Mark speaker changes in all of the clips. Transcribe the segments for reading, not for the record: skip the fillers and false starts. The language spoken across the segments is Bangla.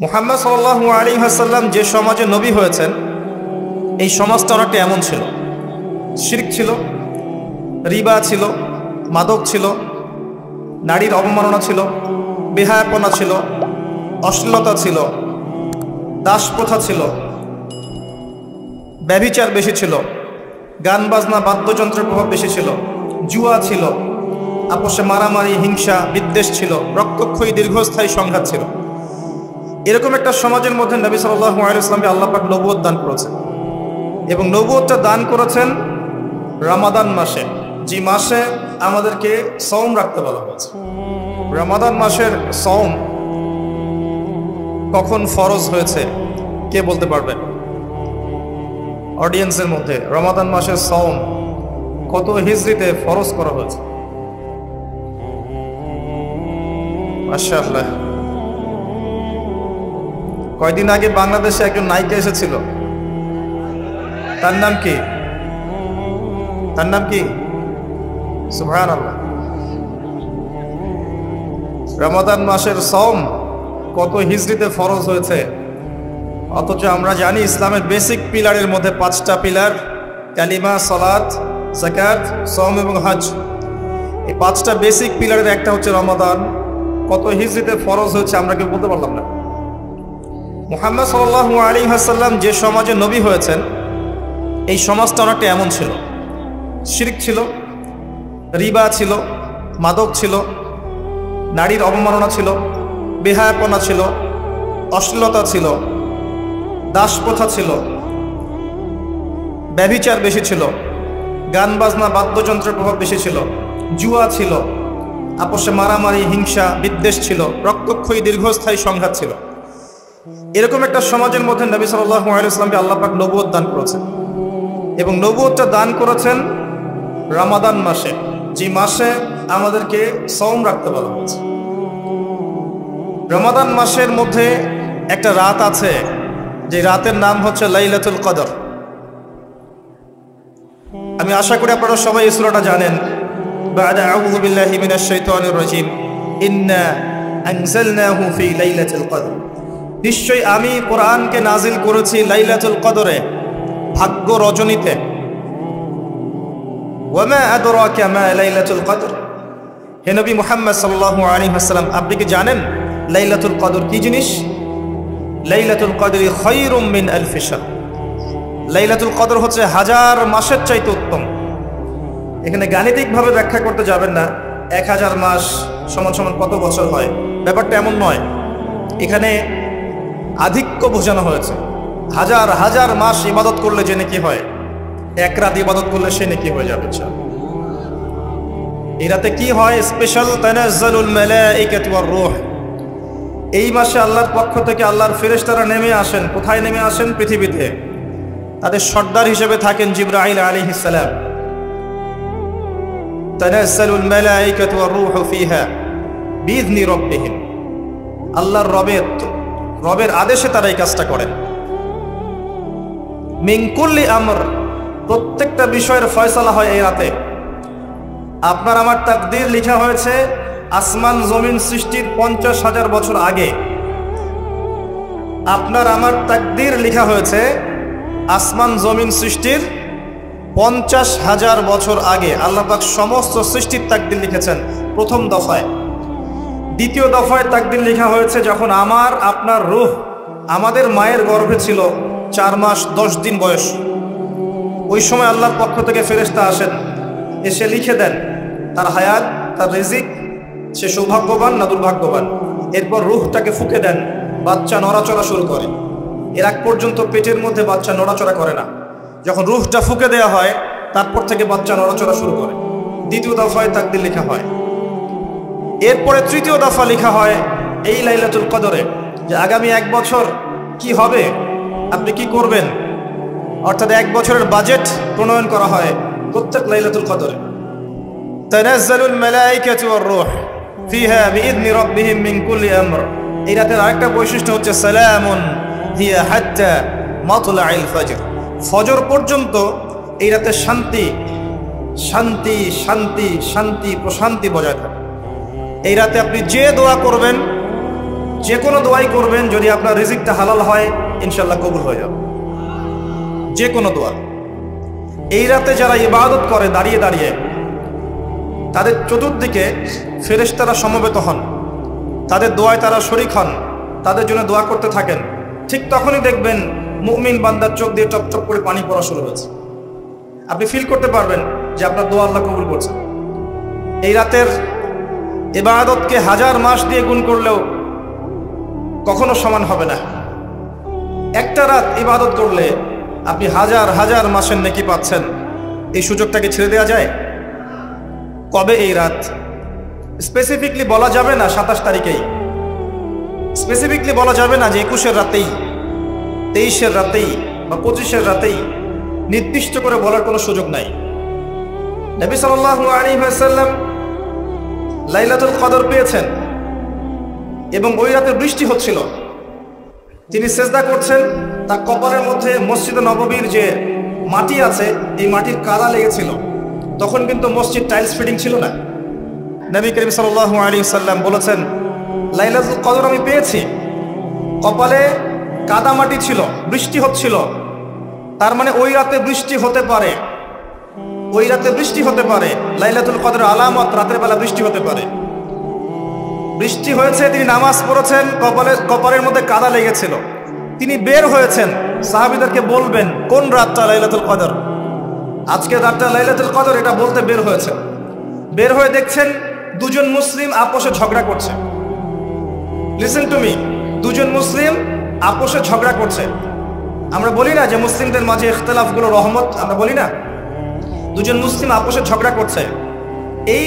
Speaker 1: মুহাম্মদ সাল্লাল্লাহু আলাইহি ওয়াসাল্লাম যে সমাজে নবী হয়েছেন এই সমাজটা অনেকটা এমন ছিল। শিরক ছিল, রিবা ছিল, মাদক ছিল, নারীর অবমাননা ছিল, বেহায়াপনা ছিল, অশ্লীলতা ছিল, দাস প্রথা ছিল, ব্যভিচার বেশি ছিল, গান বাজনা বাদ্যযন্ত্রের প্রভাব বেশি ছিল, জুয়া ছিল, আপোষে মারামারি, হিংসা, বিদ্বেষ ছিল, রক্তক্ষয়ী দীর্ঘস্থায়ী সংঘাত ছিল। এরকম একটা সমাজের মধ্যে নবী সাল্লাল্লাহু আলাইহি ওয়াসাল্লামকে আল্লাহ পাক নবুয়ত দান করেছেন এবং নবুয়তটা দান করেছেন রমাদান মাসে, যে মাসে আমাদেরকে সওম রাখতে বলা হয়েছে। রমাদান মাসের সওম কখন ফরজ হয়েছে কে বলতে পারবেন? অডিয়েন্সের মধ্যে রমাদান মাসের সওম কত হিজরিতে ফরজ করা হয়েছে? মাশাআল্লাহ। কয়দিন আগে বাংলাদেশে একজন নায়িকা এসেছিল, তার নাম কি? তার নাম কি? সুবহানাল্লাহ। রমাদান মাসের সওম কত হিজরিতে ফরজ হয়েছে, অথচ আমরা জানি ইসলামের বেসিক পিলারের মধ্যে 5টা পিলার, কালিমা, সালাত, যাকাত, সওম এবং হজ। এই 5টা বেসিক পিলারের একটা হচ্ছে রমাদান। কত হিজরিতে ফরজ হয়েছে আমরা কেউ বলতে পারলাম না। মুহাম্মদ সাল্লাল্লাহু আলাইহি ওয়াসাল্লাম যে সমাজে নবী হয়েছেন এই সমাজটা অনেকটা এমন ছিল। শিরক ছিল, রিবা ছিল, মাদক ছিল, নারীর অবমাননা ছিল, বেহায়াপনা ছিল, অশ্লীলতা ছিল, দাস প্রথা ছিল, ব্যভিচার বেশি ছিল, গান বাজনা বাদ্যযন্ত্রের প্রভাব বেশি ছিল, জুয়া ছিল, আপোষে মারামারি, হিংসা, বিদ্বেষ ছিল, রক্তক্ষয়ী দীর্ঘস্থায়ী সংঘাত ছিল। এরকম একটা সমাজের মধ্যে নবী সাল্লাল্লাহু আলাইহি ওয়াসাল্লামকে আল্লাহ পাক নবুয়ত দান করেছেন এবং নবুয়তটা দান করেছেন রমাদান মাসে, যে মাসে আমাদেরকে সওম রাখতে বলা হয়েছে। রমাদান মাসের মধ্যে একটা রাত আছে, যে রাতের নাম হচ্ছে লাইলাতুল কদর। আমি আশা করি আপনারা সবাই এই সূরাটা জানেন। বা'দা আউযু বিল্লাহি মিনাশ শাইতানির রাজীম, ইন্না আনজালনাহু ফি লাইলাতুল কদর। নিশ্চয়ই আমি কোরআনকে নাজিল করেছি লাইলাতুল কদরে, ভাগ্য রজনীতে। ওয়া মা আদরাকা মা লাইলাতুল কদর। হে নবী মুহাম্মদ সাল্লাল্লাহু আলাইহি ওয়াসাল্লাম, আপনি কি জানেন লাইলাতুল কদর কি জিনিস? লাইলাতুল কদরি খায়রুম মিন আলফি শাহর। লাইলাতুল কদর হচ্ছে 1000 মাসের চাইতে উত্তম। এখানে গাণিতিকভাবে ব্যাখ্যা করতে যাবেন না 1000 মাস সমান সমান কত বছর হয়, ব্যাপারটা এমন নয়। এখানে আধিক্য বোঝানো হয়েছে। 1000 হাজার মাস ইবাদত করলে যে নেকি হয়, এক রাত ইবাদত করলে সে নেকি হয়ে যাবে। এই রাতে কি হয়? স্পেশাল তানাজ্জালুল মালাইকাতু ওয়ার রূহ। এই মাসে আল্লাহর পক্ষ থেকে আল্লাহর ফেরেশতারা নেমে আসেন। কোথায় নেমে আসেন? পৃথিবীতে। তাদের সর্দার হিসেবে থাকেন জিবরাইল আলাইহিস সালাম। তানাজ্জালুল মালাইকাতু ওয়ার রূহু ফিহা বিইذনি রাব্বিহিম। আল্লাহর রবের আদেশে তারা এই কাজটা করেন। মিন কুল্লি আমর, প্রত্যেকটা বিষয়ের ফয়সালা হয় এই রাতে। আপনার আমার তাকদীর লেখা হয়েছে আসমান জমিন সৃষ্টির 50,000 বছর আগে। আপনার আমার তাকদীর লেখা হয়েছে আসমান জমিন সৃষ্টির 50,000 বছর আগে। আল্লাহ পাক সমস্ত সৃষ্টির তাকদীর লিখেছেন প্রথম দফায়। দ্বিতীয় দফায় তাকদীর লেখা হয়েছে যখন আমার আপনার রূহ আমাদের মায়ের গর্ভে ছিল 4 মাস 10 দিন বয়স। ওই সময় আল্লাহর পক্ষ থেকে ফেরেশতা আসেন, এসে লিখে দেন তার হায়াত, তার রিজিক, সে সৌভাগ্যবান না দুর্ভাগ্যবান। এরপর রূহটাকে ফুঁকে দেন, বাচ্চা নড়াচড়া শুরু করে। এর আগ পর্যন্ত পেটের মধ্যে বাচ্চা নড়াচড়া করে না। যখন রূহটা ফুঁকে দেওয়া হয় তারপর থেকে বাচ্চা নড়াচড়া শুরু করে। দ্বিতীয় দফায় তাকদীর লেখা হয়। এরপরে তৃতীয় দফা লেখা হয় এই লাইলাতুল কদরে, যে আগামী 1 বছর কি হবে, আপনি কি করবেন। অর্থাৎ 1 বছরের বাজেট প্রণয়ন করা হয় প্রত্যেক লাইলাতুল কদরে। তানাজ্জালুল মালাইকাতু ওয়ার রূহ ফিহা বিইذনি রাব্বিহিম মিন কুল্লি আমর। এই রাতের আরেকটা বৈশিষ্ট্য হচ্ছে সালামুন হিয়া হাত্তা মাতলাইল ফজর। ফজর পর্যন্ত এই রাতে শান্তি শান্তি শান্তি শান্তি প্রশান্তি বজায় থাকে। এই রাতে আপনি যে দোয়া করবেন যে কোনো দোয়াই করবেন, যদি আপনার রিজিকটা হালাল হয় ইনশাল্লাহ কবুল হয়ে যাবে। যে কোনো দোয়া। এই রাতে যারা ইবাদত করে দাঁড়িয়ে দাঁড়িয়ে, তাদের চতুর্দিকে ফেরেশতারা সমবেত হন, তাদের দোয়ায় তারা শরীক হন, তাদের জন্য দোয়া করতে থাকেন। ঠিক তখনই দেখবেন মুমিন বান্দার চোখ দিয়ে টপটপ করে পানি পড়া শুরু হয়েছে। আপনি ফিল করতে পারবেন যে আপনার দোয়া আল্লাহ কবুল করছেন। এই রাতের ইবাদতকে 1000 মাস দিয়ে গুণ করলেও কখনো সমান হবে না। একটা রাত ইবাদত করলে আপনি 1000 মাসের নেকি পাচ্ছেন। এই সুযোগটাকে ছেড়ে দেওয়া যায়? কবে এই রাত স্পেসিফিকলি বলা যাবে না, 27 তারিখেই স্পেসিফিকলি বলা যাবে না যে 21-এর রাতেই, 23-এর রাতেই বা 25-এর রাতেই, নির্দিষ্ট করে বলার কোনো সুযোগ নাই। নবী সাল্লাল্লাহু আলাইহি ওয়াসাল্লাম লাইলাতুল কদর পেয়েছেন এবং ওই রাতে বৃষ্টি হচ্ছিল। তিনি সিজদা করছেন, তার কপালের মধ্যে মসজিদে নববীর যে মাটি আছে এই মাটির কাদা লেগেছিল। তখন কিন্তু মসজিদ টাইলস ফিটিং ছিল না। নবী করিম সাল্লাল্লাহু আলাইহি ওয়াসাল্লাম বলেছেন, লাইলাতুল কদর আমি পেয়েছি, কপালে কাদা মাটি ছিল, বৃষ্টি হচ্ছিল। তার মানে ওই রাতে বৃষ্টি হতে পারে, ওই রাতে বৃষ্টি হতে পারে। লাইলাতুল কদরের আলামত রাতের বেলা বৃষ্টি হতে পারে। বৃষ্টি হয়েছে, তিনি নামাজ পড়েছেন, কপালের মধ্যে কাদা লেগেছিল। তিনি বের হয়েছেন, সাহাবীদেরকে বলবেন কোন রাতটা লাইলাতুল কদর, আজকে রাতটা লাইলাতুল কদর, এটা বলতে বের হয়েছেন। বের হয়ে দেখছেন দুজন মুসলিম আপোষে ঝগড়া করছে। লিসেন টু মি, দুজন মুসলিম আপোষে ঝগড়া করছে। আমরা বলি না যে মুসলিমদের মাঝে ইখতিলাফগুলো রহমত, আমরা বলি না? দুজন মুসলিম আপোষে ঝগড়া করছে। এই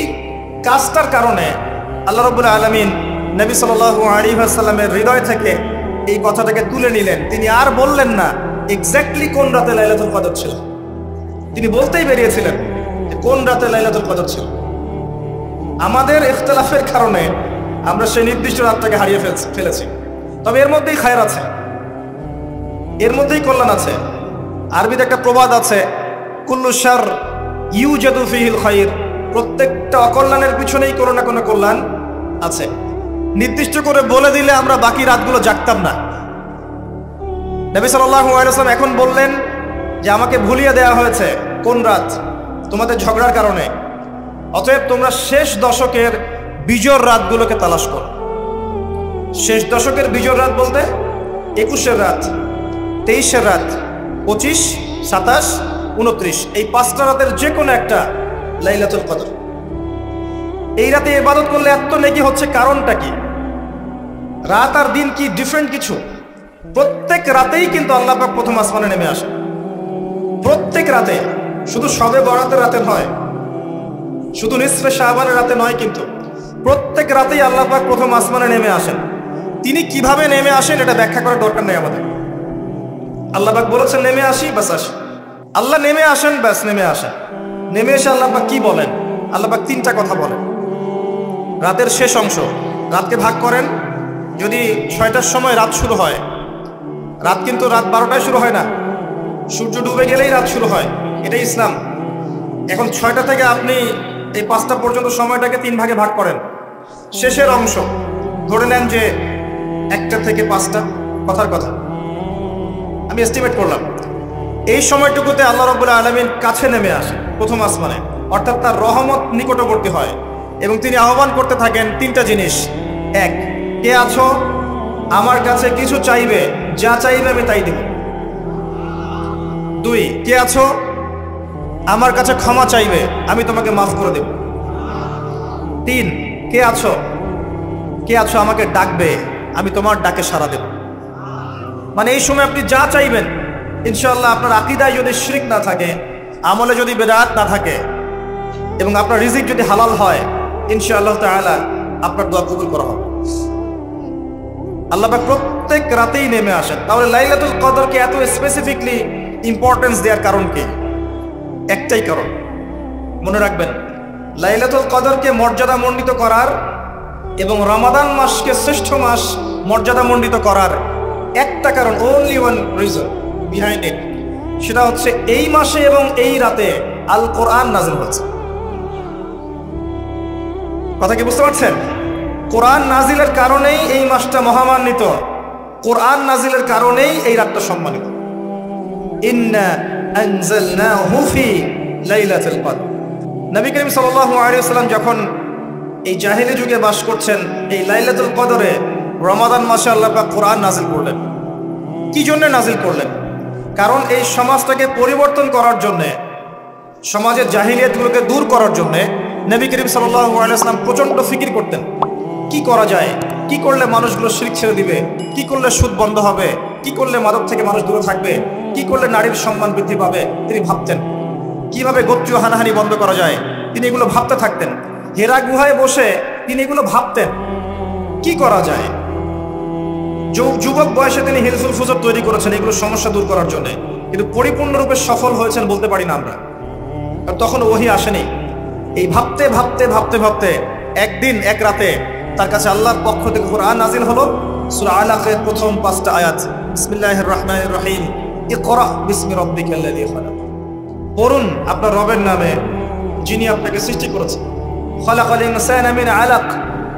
Speaker 1: কাজটার কারণে আল্লাহ রাব্বুল আলামিন নবী সাল্লাল্লাহু আলাইহি ওয়াসাল্লামের হৃদয় থেকে এই কথাটাকে তুলে নিলেন। তিনি আর বললেন না এক্স্যাক্টলি কোন রাতে লাইলাতুল কদর ছিল, তিনি বলতেই বেরিয়েছিলেন যে কোন রাতে লাইলাতুল কদর ছিল। আমাদের ইখতিলাফের কারণে আমরা সেই নির্দিষ্ট রাতটাকে হারিয়ে ফেলেছি। তবে এর মধ্যেই খায়র আছে, এর মধ্যেই কল্যাণ আছে। আরবিতে একটা প্রবাদ আছে, কুল্লু শার ইউজাদু ফিহিল খায়র, প্রত্যেকটা অকল্যাণের পিছনেই কোনো না কোনো কল্যাণ আছে। নির্দিষ্ট করে বলে দিলে আমরা বাকি রাতগুলো জাগতাম না। নবী সাল্লাল্লাহু আলাইহি ওয়াসাল্লাম এখন বললেন যে আমাকে ভুলিয়ে দেওয়া হয়েছে কোন রাত, তোমাদের ঝগড়ার কারণে। অতএব তোমরা শেষ দশকের বিজোড় রাতগুলোকে তালাশ করো। শেষ দশকের বিজোড় রাত বলতে 21-এর রাত, 23-এর রাত, 25, 27, 29, এই 5টা রাতের যে কোনো একটা লাইলাতুল কদর। এই রাতে ইবাদত করলে এত নেকি হচ্ছে, কারণটা কি? রাত আর দিন কি ডিফারেন্ট কিছু? প্রত্যেক রাতেই কিন্তু আল্লাহ পাক প্রথম আসমানে নেমে আসে। প্রত্যেক রাতে, শুধু শবে বরাতের রাতে নয়, শুধু নিসফে শাবানের রাতে নয়, কিন্তু প্রত্যেক রাতেই আল্লাহ পাক প্রথম আসমানে নেমে আসেন। তিনি কিভাবে নেমে আসেন এটা ব্যাখ্যা করার দরকার নেই আমাদের। আল্লাহ পাক বলেছেন নেমে আসি, বাস আসি। আল্লাহ নেমে আসেন, ব্যাস নেমে আসেন। নেমে এসে আল্লাহ পাক কি বলেন? আল্লাহ পাক 3টা কথা বলেন। রাতের শেষ অংশ, রাতকে ভাগ করেন। যদি 6টার সময় রাত শুরু হয়, রাত কিন্তু রাত 12টায় শুরু হয় না, সূর্য ডুবে গেলেই রাত শুরু হয়, এটাই ইসলাম। এখন 6টা থেকে আপনি এই 5টা পর্যন্ত সময়টাকে 3 ভাগে ভাগ করেন। শেষের অংশ ধরে নেন যে 1টা থেকে 5টা, কথার কথা আমি এস্টিমেট করলাম। এই সময়টুকুতে আল্লাহ রাব্বুল আলামিন কাছে নেমে আসে প্রথম আসমানে, অর্থাৎ তার রহমত নিকটবর্তী হয় এবং তিনি আহ্বান করতে থাকেন 3টা জিনিস। 1, কে আছো আমার কাছে কিছু চাইবে, যা চাইবে আমি তাই দেব। 2, কে আছো আমার কাছে ক্ষমা চাইবে, আমি তোমাকে মাফ করে দেব। 3, কে আছো আমাকে ডাকবে, আমি তোমার ডাকে সাড়া দেব। মানে এই সময় আপনি যা চাইবেন ইনশাআল্লাহ, আপনার আকীদায় যদি শিরক না থাকে, আমলে যদি বিদআত না থাকে এবং আপনার রিজিক যদি হালাল হয়, ইনশাআল্লাহ তাআলা আপনার দোয়া কবুল করা হবে। আল্লাহ পাক প্রত্যেক রাতেই নেমে আসেন। তাহলে লাইলাতুল কদরকে এত স্পেসিফিকলি ইম্পর্টেন্স দেওয়ার কারণ কি? একটাই কারণ, মনে রাখবেন, লাইলাতুল কদরকে মর্যাদামণ্ডিত করার এবং রমাদান মাসকে শ্রেষ্ঠ মাস মর্যাদামণ্ডিত করার একটা কারণ, only one reason behind it, সেটা হচ্ছে এই মাসে এবং এই রাতে আল কোরআন নাযিল হয়েছে। কথা কি বুঝতে পারছেন? কোরআন নাজিলের কারণেই এই মাসটা মহামান্বিত, কোরআন নাজিলের কারণেই এই রাতটা সম্মানিত। ইন্না আনজালনাহু ফি লাইলাতুল কদর। নবী করিম সাল্লাল্লাহু আলাইহি ওয়াসাল্লাম যখন এই জাহেলি যুগে বাস করছেন, এই লাইলাতুল কদরে রমাদান মাসে আল্লাহ পাক কোরআন নাজিল করলেন। কি জন্য নাজিল করলেন? কারণ এই সমাজটাকে পরিবর্তন করার জন্যে, সমাজের জাহিলিয়াতগুলোকে দূর করার জন্যে নবী করিম সাল্লাল্লাহু আলাইহি ওয়াসাল্লাম প্রচণ্ড ফিকির করতেন। কি করা যায়, কি করলে মানুষগুলো শিরক ছেড়ে দিবে, কি করলে সুদ বন্ধ হবে, কি করলে মাদক থেকে মানুষ দূরে থাকবে, কি করলে নারীর সম্মান বৃদ্ধি পাবে। তিনি ভাবতেন কিভাবে গোত্রীয় হানাহানি বন্ধ করা যায়, তিনি এগুলো ভাবতে থাকতেন। হেরা গুহায় বসে তিনি এগুলো ভাবতেন কি করা যায়। যুবক বয়সে তিনি হিলফুল ফুজর তৈরি করেছেন এগুলো সমস্যা দূর করার জন্য, কিন্তু পরিপূর্ণরূপে সফল হয়েছেন বলতে পারি না আমরা, তখন ওহী আসেনি। এই ভাবতে ভাবতে ভাবতে ভাবতে একদিন এক রাতে তার কাছে আল্লাহর পক্ষ থেকে কোরআন নাজিল হলো। সূরা আলাকের প্রথম 5টা আয়াত, বিসমিল্লাহির রহমানির রহিম, ইকরা বিসমি রাব্বিকাল্লাযী খালাক। পড়ুন আপনার রবের নামে যিনি আপনাকে সৃষ্টি করেছেন। খালাকাল ইনসানা মিন আলাক,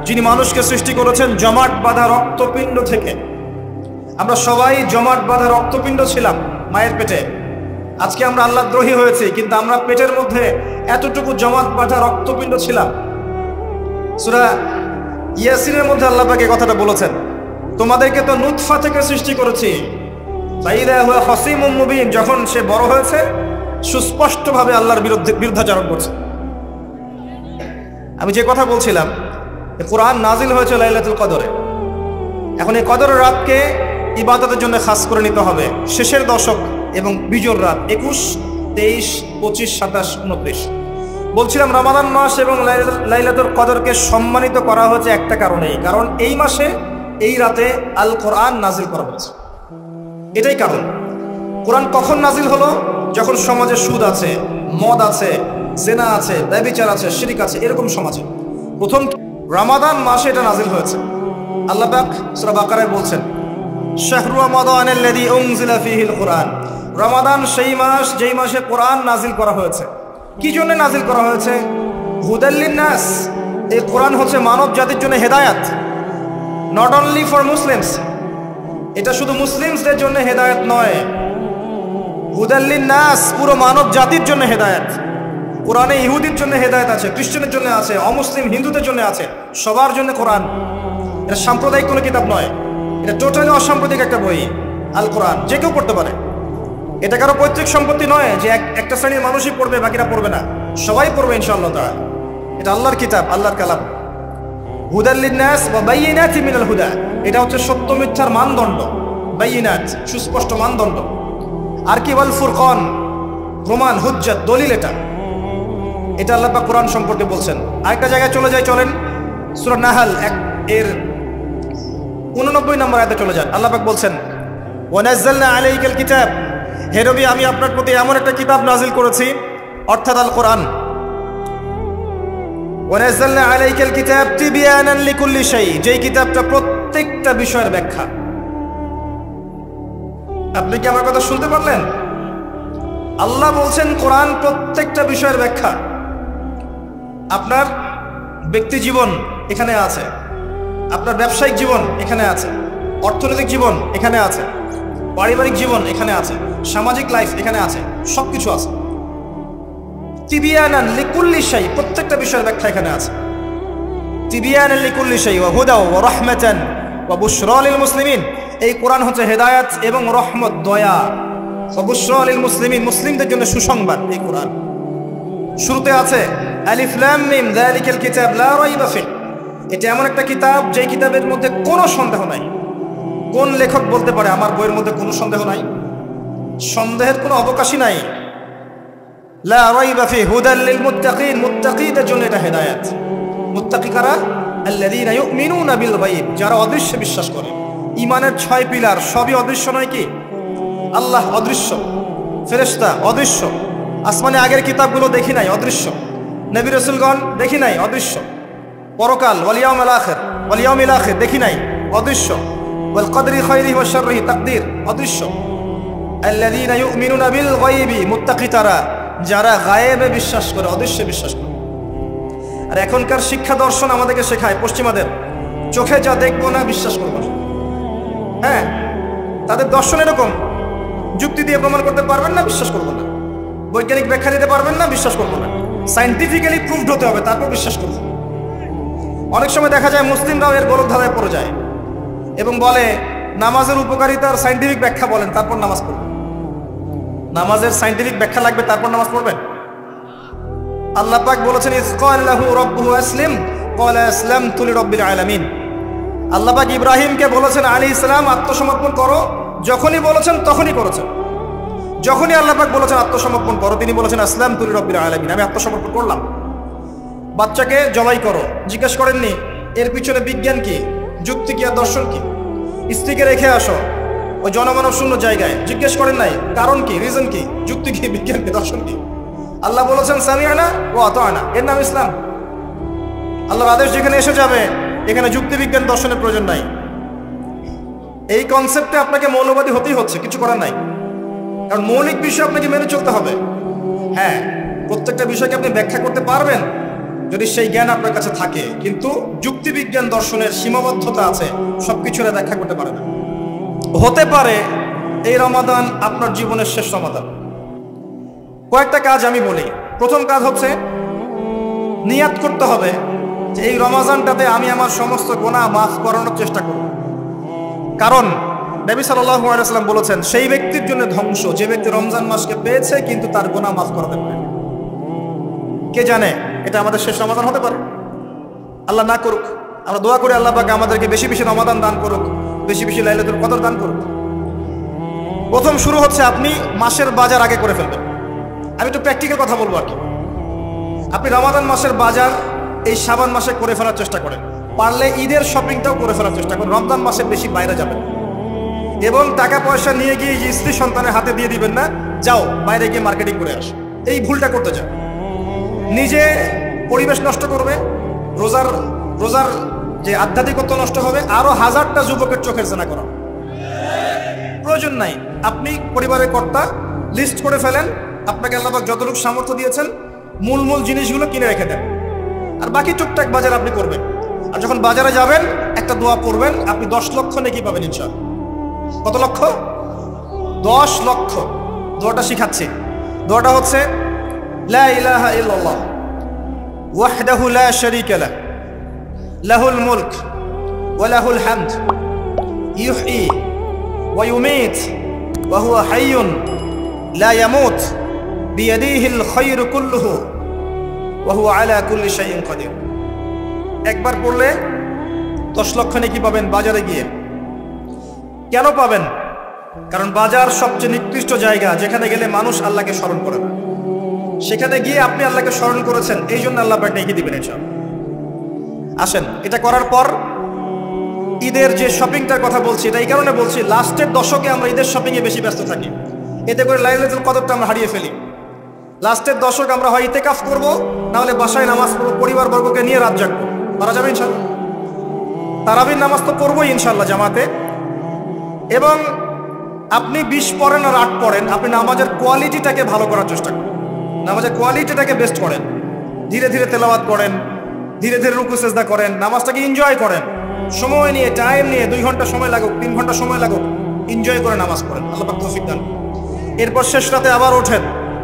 Speaker 1: যিনি মানুষকে সৃষ্টি করেছেন জমাট বাঁধা রক্তপিণ্ড থেকে। আমরা সবাই জমাট বাঁধা রক্তপিণ্ড ছিলাম মায়ের পেটে। আজকে আমরা আল্লাহদ্রোহী হয়েছি, কিন্তু আমরা পেটের মধ্যে এতটুকু জমাট বাঁধা রক্তপিণ্ড ছিলাম। সূরা ইয়াসিনের মধ্যে আল্লাহ পাক এই কথাটা বলেছেন, তোমাদেরকে তো নুতফা থেকে সৃষ্টি করেছি, ফাইদা হুয়া খাসীমুম মুবিন। যখন সে বড় হয়েছে সুস্পষ্টভাবে আল্লাহর বিরুদ্ধাচরণ করছে। আমি যে কথা বলছিলাম, কোরআন নাজিল হয়েছে লাইলাতুল কদরে। এখন এই কদরের রাতকে ইবাদতের জন্য খাস করে নিতে হবে। শেষের দশক এবং বিজোর রাত 21, 23, 25, 27, 29। বলছিলাম রমাদান মাস এবং লাইলাতুল কদরকে সম্মানিত করা হয়েছে একটা কারণেই, কারণ এই মাসে এই রাতে আল কোরআন নাজিল করা হয়েছে। এটাই কারণ। কোরআন কখন নাজিল হলো? যখন সমাজে সুদ আছে, মদ আছে, জেনা আছে, ব্যভিচার আছে, শিরক আছে, এরকম সমাজে প্রথম রমাদান মাসে এটা নাজিল হয়েছে। আল্লাহ পাক সূরা বাকারায় বলছেন, শাহরু রমাদানাল্লাযী উনজিলা ফীহিল কুরআন। রমাদান সেই মাস যেই মাসে কোরআন নাজিল করা হয়েছে। কি জন্য নাজিল করা হয়েছে? হুদাল লিন-নাস। এই কোরআন হচ্ছে মানব জাতির জন্য হেদায়েত, নট অনলি ফর মুসলিমস। এটা শুধু মুসলিমসদের জন্য হেদায়েত নয়, হুদাল লিন-নাস, পুরো মানব জাতির জন্য হেদায়েত। কোরআনে ইহুদির জন্য হেদায়েত আছে, খ্রিস্টানের জন্য আছে, অমুসলিম হিন্দুদের জন্য আছে, সবার জন্য কোরআন। এটা সাম্প্রদায়িক কোনো কিতাব নয়, এটা টোটালি অসাম্প্রদায়িক একটা বই। আল কোরআন যে কেউ পড়তে পারে। এটা কারো পৈতৃক সম্পত্তি নয় যে একটা শ্রেণীর মানুষই পড়বে বাকিরা পড়বে না, সবাই পড়বে ইনশাআল্লাহ তাআলা। এটা আল্লাহর কিতাব, আল্লাহর কালাম। হুদাল লিন-নাস ওয়া বাইয়িনাতিন মিনাল হুদা, এটা হচ্ছে সত্য মিথ্যার মানদণ্ড। বাইয়িনাত, সুস্পষ্ট মানদণ্ড। আর কি ওয়াল ফুরকান, প্রমাণ, হুজ্জাত, দলিল। এটা আল্লাহ পাক কোরআন সম্পর্কে বলছেন। আরেকটা জায়গায় চলে যাই, চলেন সূরা নাহল এর 89 নম্বর আয়াতে চলে যান। আল্লাহ পাক বলছেন, ওয়া নাযালনা আলাইকাল কিতাব, হে নবী আমি আপনার প্রতি এমন একটা কিতাব নাজিল করেছি, অর্থাৎ আল কোরআন। ওয়া নাযালনা আলাইকাল কিতাব তিবয়ানান লিকুল্লি শাই, যেই কিতাবটা প্রত্যেকটা বিষয়ের ব্যাখ্যা। আপনি কি আমার কথা শুনতে পারলেন? আল্লাহ বলছেন কোরআন প্রত্যেকটা বিষয়ের ব্যাখ্যা। আপনার ব্যক্তি জীবন এখানে আছে, আপনার ব্যবসায়িক জীবন এখানে আছে, অর্থনৈতিক জীবন এখানে আছে, পারিবারিক জীবন এখানে আছে, সামাজিক লাইফ এখানে আছে, সবকিছু আছে। তিবিয়ানান লিকুল্লি শাই, প্রত্যেকটা বিষয়ের ব্যাখ্যা এখানে আছে। তিবিয়ানান লিকুল্লি শাই ওয়া হুদা ওয়া রাহমাতান ওয়া বুশরা লিল মুসলিমিন, এই কোরআন হচ্ছে হেদায়েত এবং রহমত, দয়া। ওয়া বুশরা লিল মুসলিমিন, মুসলিমদের জন্য সুসংবাদ এই কোরআন। শুরুতে আছে আলিফ লাম মিম যালিকাল কিতাব লা রাইবা ফিহ, এটা এমন একটা কিতাব যেই কিতাবের মধ্যে কোনো সন্দেহ নাই। কোন লেখক বলতে পারে আমার বইয়ের মধ্যে কোনো সন্দেহ নাই? সন্দেহের কোনো অবকাশই নাই। লা রাইবা ফিহ হুদাল লিল মুত্তাকিন, মুত্তাকিদের জন্য এটা হেদায়েত। মুত্তাকি কারা? আল্লাযীনা ইউমিনুনা বিল গায়ব, যারা অদৃশ্যে বিশ্বাস করে। ঈমানের 6 পিলার সবই অদৃশ্য নয় কি? আল্লাহ অদৃশ্য, ফেরেশতা অদৃশ্য, আসমানে আগের কিতাবগুলো দেখি নাই, অদৃশ্য। নবী রাসূলগণ দেখি নাই, অদৃশ্য। পরকাল ওয়াল ইয়াউমিল আখির, ওয়াল ইয়াউমিল আখির দেখি নাই, অদৃশ্য। ওয়াল কদরি খাইরিহি ওয়া শাররিহি, তাকদীর অদৃশ্য। আল্লাযীনা ইউমিনুনা বিল গায়বি, মুত্তাকি তারা যারা গায়েবে বিশ্বাস করে, অদৃশ্যে বিশ্বাস করে। আর এখনকার শিক্ষা দর্শন আমাদেরকে শেখায়, পশ্চিমাদের চোখে যা দেখবো না বিশ্বাস করবো না। হ্যাঁ, তাদের দর্শন এরকম, যুক্তি দিয়ে প্রমাণ করতে পারবেন না, বিশ্বাস করবো না। বৈজ্ঞানিক ব্যাখ্যা দিতে পারবেন না, বিশ্বাস করবো না। সাইন্টিফিক্যালি প্রুভড হতে হবে, তারপর বিশ্বাস করবো। অনেক সময় দেখা যায় মুসলিমরাও এর গলদ ধাঁধায় পড়ে যায় এবং বলে নামাজের উপকারিতার সাইন্টিফিক ব্যাখ্যা বলেন, তারপর নামাজ পড়বেন। নামাজের সাইন্টিফিক ব্যাখ্যা লাগবে, তারপর নামাজ পড়বেন? আল্লাহ পাক বলেছেন ইয ক্বালা লাহু রাব্বুহু আসলিম ক্বালা আসলামতু লিরাব্বিল আলামিন। আল্লাহ পাক ইব্রাহিমকে বলেছেন আলাইহিস সালাম আত্মসমর্পণ করো, যখনই বলেছেন তখনই করেছেন। যখনই আল্লাহ পাক বলেছেন আত্মসমর্পণ করো, তিনি বলেছেন আসলামতু লিরাব্বিল আলামিন, আমি আত্মসমর্পণ করলাম। বাচ্চাকে জবাই করো, জিজ্ঞেস করেননি এর পিছনে বিজ্ঞান কি, যুক্তি কি আর দর্শন কি? স্ত্রীকে রেখে আসো ওই জনমানব শূন্য জায়গায়, জিজ্ঞেস করেন নাই কারণ কি, রিজন কি, যুক্তি কি, বিজ্ঞান কি, দর্শন কি? আল্লাহ বলেছেন সামিআনা ওয়া আতা'না, এর নাম ইসলাম। আল্লাহর আদেশ যেখানে এসে যাবে এখানে যুক্তি বিজ্ঞান দর্শনের প্রয়োজন নাই। এই কনসেপ্টে আপনাকে মৌলবাদী হতেই হচ্ছে, কিছু করার নাই। কারণ মৌলিক বিষয় আপনাকে মেনে চলতে হবে। হ্যাঁ, প্রত্যেকটা বিষয়কে আপনি ব্যাখ্যা করতে পারবেন যদি সেই জ্ঞান আপনার কাছে থাকে, কিন্তু যুক্তি বিজ্ঞান দর্শনের সীমাবদ্ধতা আছে, সবকিছু ব্যাখ্যা করতে পারে না। হতে পারে এই রমাদান আপনার জীবনের শেষ রমাদান। কয়েকটা কাজ আমি বলি। প্রথম কাজ হচ্ছে নিয়াত করতে হবে যে এই রমাজানটাতে আমি আমার সমস্ত গুনাহ মাফ করানোর চেষ্টা করব। কারণ নবী সাল্লাল্লাহু আলাইহি ওয়াসাল্লাম বলেছেন সেই ব্যক্তির জন্য ধ্বংস যে ব্যক্তি রমজান মাসকে পেয়েছে কিন্তু তার গুনাহ মাফ করতে পারে। কে জানে এটা আমাদের শেষ রমাদান হতে পারে। আল্লাহ না করুক, আমরা দোয়া করি আল্লাহ পাক আমাদেরকে বেশি বেশি রমাদান দান করুক, বেশি বেশি লাইলাতুল কদর দান করুক। প্রথম শুরু হচ্ছে আপনি মাসের বাজার আগে করে ফেলবেন। আমি একটু প্র্যাকটিক্যাল কথা বলবো আর কি। আপনি রমাদান মাসের বাজার এই শাবান মাসে করে ফেলার চেষ্টা করেন, পারলে ঈদের শপিংটাও করে ফেলার চেষ্টা করেন। রমজান মাসে বেশি বাইরে যাবেন এবং টাকা পয়সা নিয়ে গিয়ে স্ত্রী সন্তানের হাতে দিয়ে দিবেন না, যাও বাইরে গিয়ে মার্কেটিং করে আস। এই ভুলটা করতে যান, নিজে পরিবেশ নষ্ট করবে, রোজার যে আধ্যাত্মিকত্ব নষ্ট হবে, আরো হাজারটা যুবকের চোখের জেনা করা প্রয়োজন নাই। আপনি পরিবারের কর্তা, লিস্ট করে ফেলেন, আপনাকে আল্লাহ পাক যতটুকু সামর্থ্য দিয়েছেন মূল জিনিসগুলো কিনে রেখে দেন, আর বাকি টুকটাক বাজার আপনি করবেন। আর যখন বাজারে যাবেন একটা দোয়া পড়বেন, আপনি 10 লক্ষ নেকি পাবেন ইনশাআল্লাহ। কত লক্ষ? 10 লক্ষ। দোয়াটা শিখাচ্ছি। দোয়াটা হচ্ছে লা ইলাহা ইল্লাল্লাহ ওয়াহদাহু লা শারীকা লাহ লাহুল মুলক ওয়া লাহুল হামদ ইউহয়ী ওয়া ইউমীত ওয়া হুয়া হাইয়ুন লা ইয়ামুত বিয়াদিহিল খায়রু কুল্লুহু ওয়া হুয়া আলা কুল্লি শাইইন কাদির। একবার পড়লে 10 লক্ষ নেকি পাবেন বাজারে গিয়ে। কেন পাবেন? কারণ বাজার সবচেয়ে নিকৃষ্ট জায়গা, যেখানে গেলে মানুষ আল্লাহকে স্মরণ করে না। সেখানে গিয়ে আপনি আল্লাহকে স্মরণ করেছেন, এই জন্য আল্লাহ পাক নেকি দিবেন ইনশাআল্লাহ। আসেন, এটা করার পর ঈদের যে শপিংটার কথা বলছি, এটা এই কারণে বলছি, লাস্টের দশকে আমরা ঈদের শপিংয়ে বেশি ব্যস্ত থাকি, এতে করে লাইলাতুল কদরটা আমরা হারিয়ে ফেলি। লাস্টের দশক আমরা হয় ইতিকাফ করব, না হলে বাসায় নামাজ পড়বো, পরিবারবর্গকে নিয়ে রাত জাগবো। পারা যাবে ইনশাআল্লাহ? তারাবির নামাজ তো পড়বোই ইনশাআল্লাহ জামাতে। এবং আপনি 20 পড়েন আর 8 পড়েন, আপনি নামাজের কোয়ালিটিটাকে ভালো করার চেষ্টা করেন, নামাজের কোয়ালিটিটাকে বেস্ট করেন। ধীরে ধীরে তেলাওয়াত করেন, ধীরে ধীরে রুকু সেজদা করেন, নামাজটাকে এনজয় করেন। সময় নিয়ে, টাইম নিয়ে, 2 ঘন্টা সময় লাগুক, 3 ঘন্টা সময় লাগুক, এনজয় করে নামাজ পড়েন। আল্লাহ পাক তৌফিক দান। এরপর শেষ রাতে আবার ওঠেন,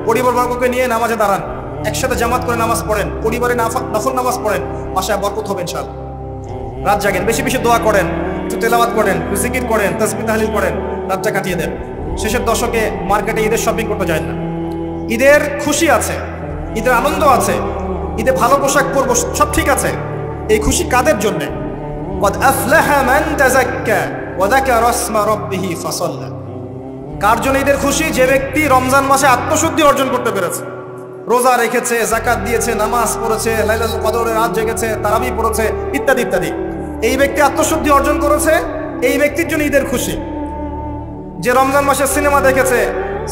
Speaker 1: পরিবারবর্গকে নিয়ে নামাজে দাঁড়ান, একসাথে জামাত করে নামাজ পড়েন, পরিবারে নফল নামাজ পড়েন, বাসায় বরকত হবে ইনশাআল্লাহ। রাত জাগেন, বেশি বেশি দোয়া করেন, একটু তেলাওয়াত করেন, একটু জিকির করেন, তাসবিহ তাহলিল করেন, রাতটা কাটিয়ে দেন। শেষের দশকে মার্কেটে ঈদের শপিং করতে যায় না। ঈদের খুশি আছে, ঈদের আনন্দ আছে, ঈদে ভালো পোশাক পরবো, সব ঠিক আছে। এই খুশি কাদের জন্য? কদ আফলাহা মান তাযাক্কা ওয়া যাকারা ইসমা রাব্বিহি ফাসাল্লা। কার জন্য ঈদের খুশি? যে ব্যক্তি রমজান মাসে আত্মশুদ্ধি অর্জন করতে পেরেছে, রোজা রেখেছে, যাকাত দিয়েছে, নামাজ পড়েছে, লাইলাতুল কদরে রাত জেগেছে, তারাবি পড়েছে, ইত্যাদি ইত্যাদি। এই ব্যক্তি আত্মশুদ্ধি অর্জন করেছে, এই ব্যক্তির জন্য ঈদের খুশি। যে রমজান মাসে সিনেমা দেখেছে,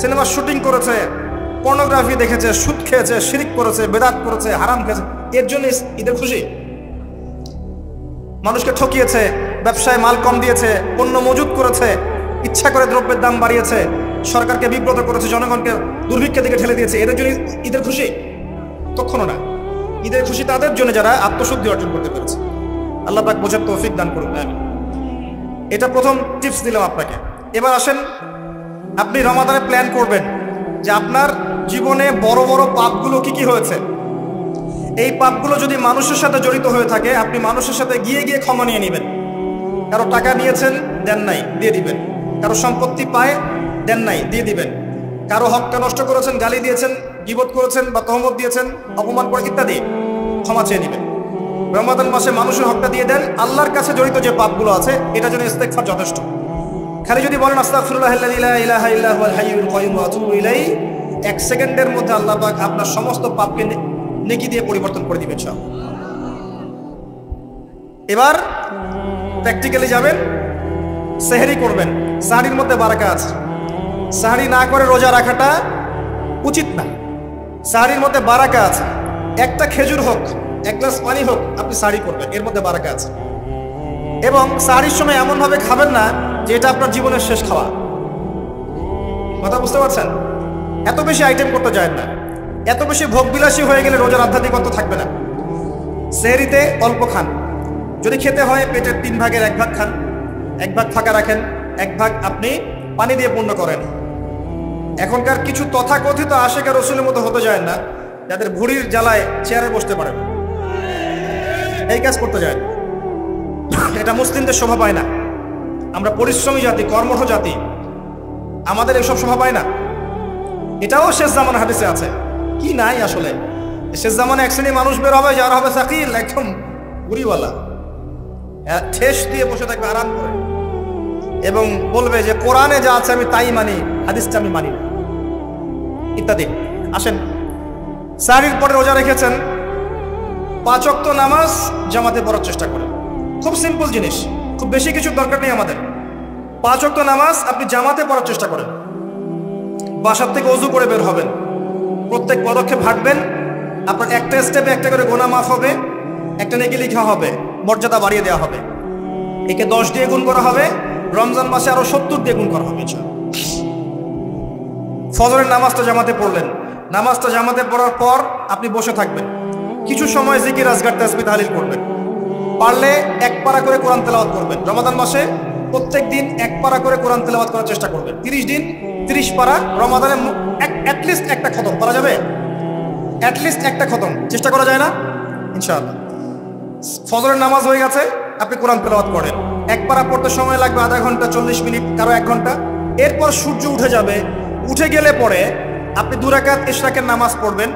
Speaker 1: সিনেমার শুটিং করেছে, পর্নোগ্রাফি দেখেছে, সুদ খেয়েছে, শিরিক করেছে, বেদাত করেছে, হারাম খেয়েছে, এর জন্য ঈদের খুশি। মানুষকে ঠকিয়েছে, ব্যবসায় মাল কম দিয়েছে, পণ্য মজুত করেছে, ইচ্ছা করে দ্রব্যের দাম বাড়িয়েছে, সরকারকে বিব্রত করেছে, জনগণকে দুর্ভিক্ষের দিকে ঠেলে দিয়েছে, এদের জন্য ঈদের খুশি? কখনো না। ঈদের খুশি তাদের জন্য যারা আত্মশুদ্ধি অর্জন করতে পেরেছে। আল্লাহ পাক বোঝার তৌফিক দান করুন। এটা প্রথম টিপস দিলাম আপনাকে। এবার আসেন, আপনি রমাদানে প্ল্যান করবেন যে আপনার জীবনে বড় বড় পাপগুলো কি কি হয়েছে। এই পাপগুলো যদি মানুষের সাথে জড়িত হয়ে থাকে, আপনি মানুষের সাথে গিয়ে গিয়ে ক্ষমা নিয়ে নেবেন। কারো টাকা নিয়েছেন, দেন নাই, দিয়ে দিবেন। কারো সম্পত্তি পায়, দেন নাই, দিয়ে দিবেন। কারো হকটা নষ্ট করেছেন, গালি দিয়েছেন, গীবত করেছেন বা তহমত দিয়েছেন, অপমান করে ইত্যাদি, ক্ষমা চেয়ে নেবেন। রমাদান মাসে মানুষের হকটা দিয়ে দেন। আল্লাহর কাছে জড়িত যে পাপগুলো আছে এটার জন্য ইস্তেগফার যথেষ্ট। খালি যদি বলেন আস্তাগফিরুল্লাহাল্লাযী লা ইলাহা ইল্লা হুয়াল হাইয়ুল কাইয়্যুম ওয়া আতুবু ইলাইহি, 1 সেকেন্ডের মধ্যে আল্লাহ পাক আপনার সমস্ত পাপকে নেকি দিয়ে পরিবর্তন করে দিবেন সব। এবার প্র্যাকটিক্যালি যাবেন, সেহরি করবেন। সাহরির মধ্যে বারাকা আছে। সাহরি না করে রোজা রাখাটা উচিত না। সাহরির মধ্যে বারাকা আছে। একটা খেজুর হোক, 1 গ্লাস পানি হোক, আপনি সাহরি করবেন, এর মধ্যে বারাকা আছে। এবং সাহরির সময় এমনভাবে খাবেন না যে এটা আপনার জীবনের শেষ খাওয়া। কথা বুঝতে পারছেন? এত বেশি আইটেম করতে যায় না, এত বেশি ভোগবিলাসী হয়ে গেলে রোজার আধ্যাত্মিকতা থাকবে না। সেহরিতে অল্প খান। যদি খেতে হয় পেটের 3 ভাগের 1 ভাগ খান, 1 ভাগ ফাঁকা রাখেন, 1 ভাগ আপনি পানি দিয়ে পূর্ণ করেন। এখনকার কিছু তথাকথিত আশিকা রসুলের মতো হতে যায় না, যাদের ভুঁড়ির জ্বালায় চেয়ারে বসতে পারেন, এই কাজ করতে যায় না। এটা মুসলিমদের শোভা পায় না। আমরা পরিশ্রমী জাতি, কর্মঠ জাতি, আমাদের এসব শোভা পায় না। এটাও শেষ জামানা হাদিসে আছে। কি নাই আসলে, শেষ জামানে এক শ্রেণী মানুষ বের হবে যারা হবে সাকিল, একদম বুড়িওয়ালা, ঠেস দিয়ে বসে থাকবে আরাম করে, এবং বলবে যে কোরআনে যা আছে আমি তাই মানি, হাদিসটা আমি মানি না, ইত্যাদি। আসেন, সাহরির পরে রোজা রেখেছেন, 5 ওয়াক্ত নামাজ জামাতে পড়ার চেষ্টা করেন। খুব সিম্পল জিনিস, খুব বেশি কিছু দরকার নেই আমাদের। 5 ওয়াক্ত নামাজ আপনি জামাতে পড়ার চেষ্টা করেন। বাসার থেকে ওযু করে বের হবেন, প্রত্যেক পদক্ষেপ হাঁটবেন, আপনার একটা স্টেপে একটা করে গুনাহ মাফ হবে, একটা নেকি লেখা হবে, মর্যাদা বাড়িয়ে দেওয়া হবে। একে 10 দিয়ে গুণ করা হবে, রমজান মাসে আরো 70 দিয়ে গুণ করা হবে। ফজরের নামাজটা জামাতে পড়লেন, নামাজটা জামাতে পড়ার পর আপনি বসে থাকবেন, কিছু সময় জিকির, আজকার, তাসবিহ, তাহলিল করবেন। পারলে 1 পারা করে কোরআন তেলাওয়াত করবেন। রমাদান মাসে প্রত্যেক দিন 1 পারা করে কোরআন তেলাওয়াত করার চেষ্টা করবেন। 30 দিন 30 পারা। রমাদানে অ্যাটলিস্ট একটা খতম করা যাবে, অ্যাটলিস্ট একটা খতম চেষ্টা করা যায় না ইনশাআল্লাহ। ফজরের নামাজ হয়ে গেছে, আপনি কোরআন তেলাওয়াত করেন। 1 পারা পড়তে সময় লাগবে আধা ঘন্টা, 40 মিনিট, কারো 1 ঘন্টা। এরপর সূর্য উঠে যাবে, উঠে গেলে পরে আপনি 2 রাকাত ইশরাকের নামাজ পড়বেন।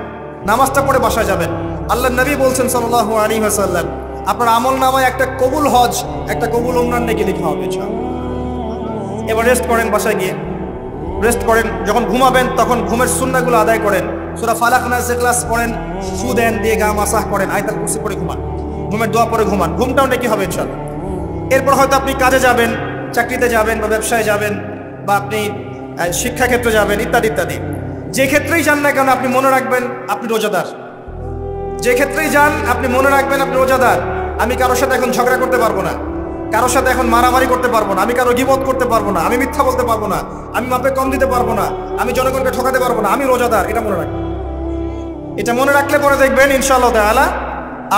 Speaker 1: নামাজটা পড়ে বাসায় যাবেন। আল্লাহর নবী বলছেন সাল্লাল্লাহু আলাইহি ওয়াসাল্লাম, আপনার আমল নামায় একটা কবুল হজ, একটা কবুল উমরার নেকি লেখা হবে। এবার রেস্ট করেন, বাসায় গিয়ে রেস্ট করেন। যখন ঘুমাবেন তখন ঘুমের সুন্নাহগুলো আদায় করেন। সূরা ফালাক, নাস, ইখলাস পড়েন, ফু দেন, দিয়ে গা মাসাহ করেন, আয়াতুল কুরসি পড়ে ঘুমান, ঘুমের দোয়া পড়ে ঘুমান। ঘুমটাও নেকি হবে ইনশাআল্লাহ। এরপর হয়তো আপনি কাজে যাবেন, চাকরিতে যাবেন বা ব্যবসায় যাবেন বা আপনি শিক্ষাক্ষেত্রে যাবেন, ইত্যাদি ইত্যাদি। যে ক্ষেত্রেই যান না কেন আপনি মনে রাখবেন আপনি রোজাদার। যে ক্ষেত্রেই যান আপনি মনে রাখবেন আপনি রোজাদার। আমি কারোর সাথে এখন ঝগড়া করতে পারবো না, কারোর সাথে এখন মারামারি করতে পারবো না, আমি কারো গীবত করতে পারবো না, আমি মিথ্যা বলতে পারবো না, আমি মাপে কম দিতে পারবো না, আমি জনগণকে ঠকাতে পারবো না, আমি রোজাদার। এটা মনে রাখবেন। এটা মনে রাখলে পরে দেখবেন ইনশাআল্লাহ তাআলা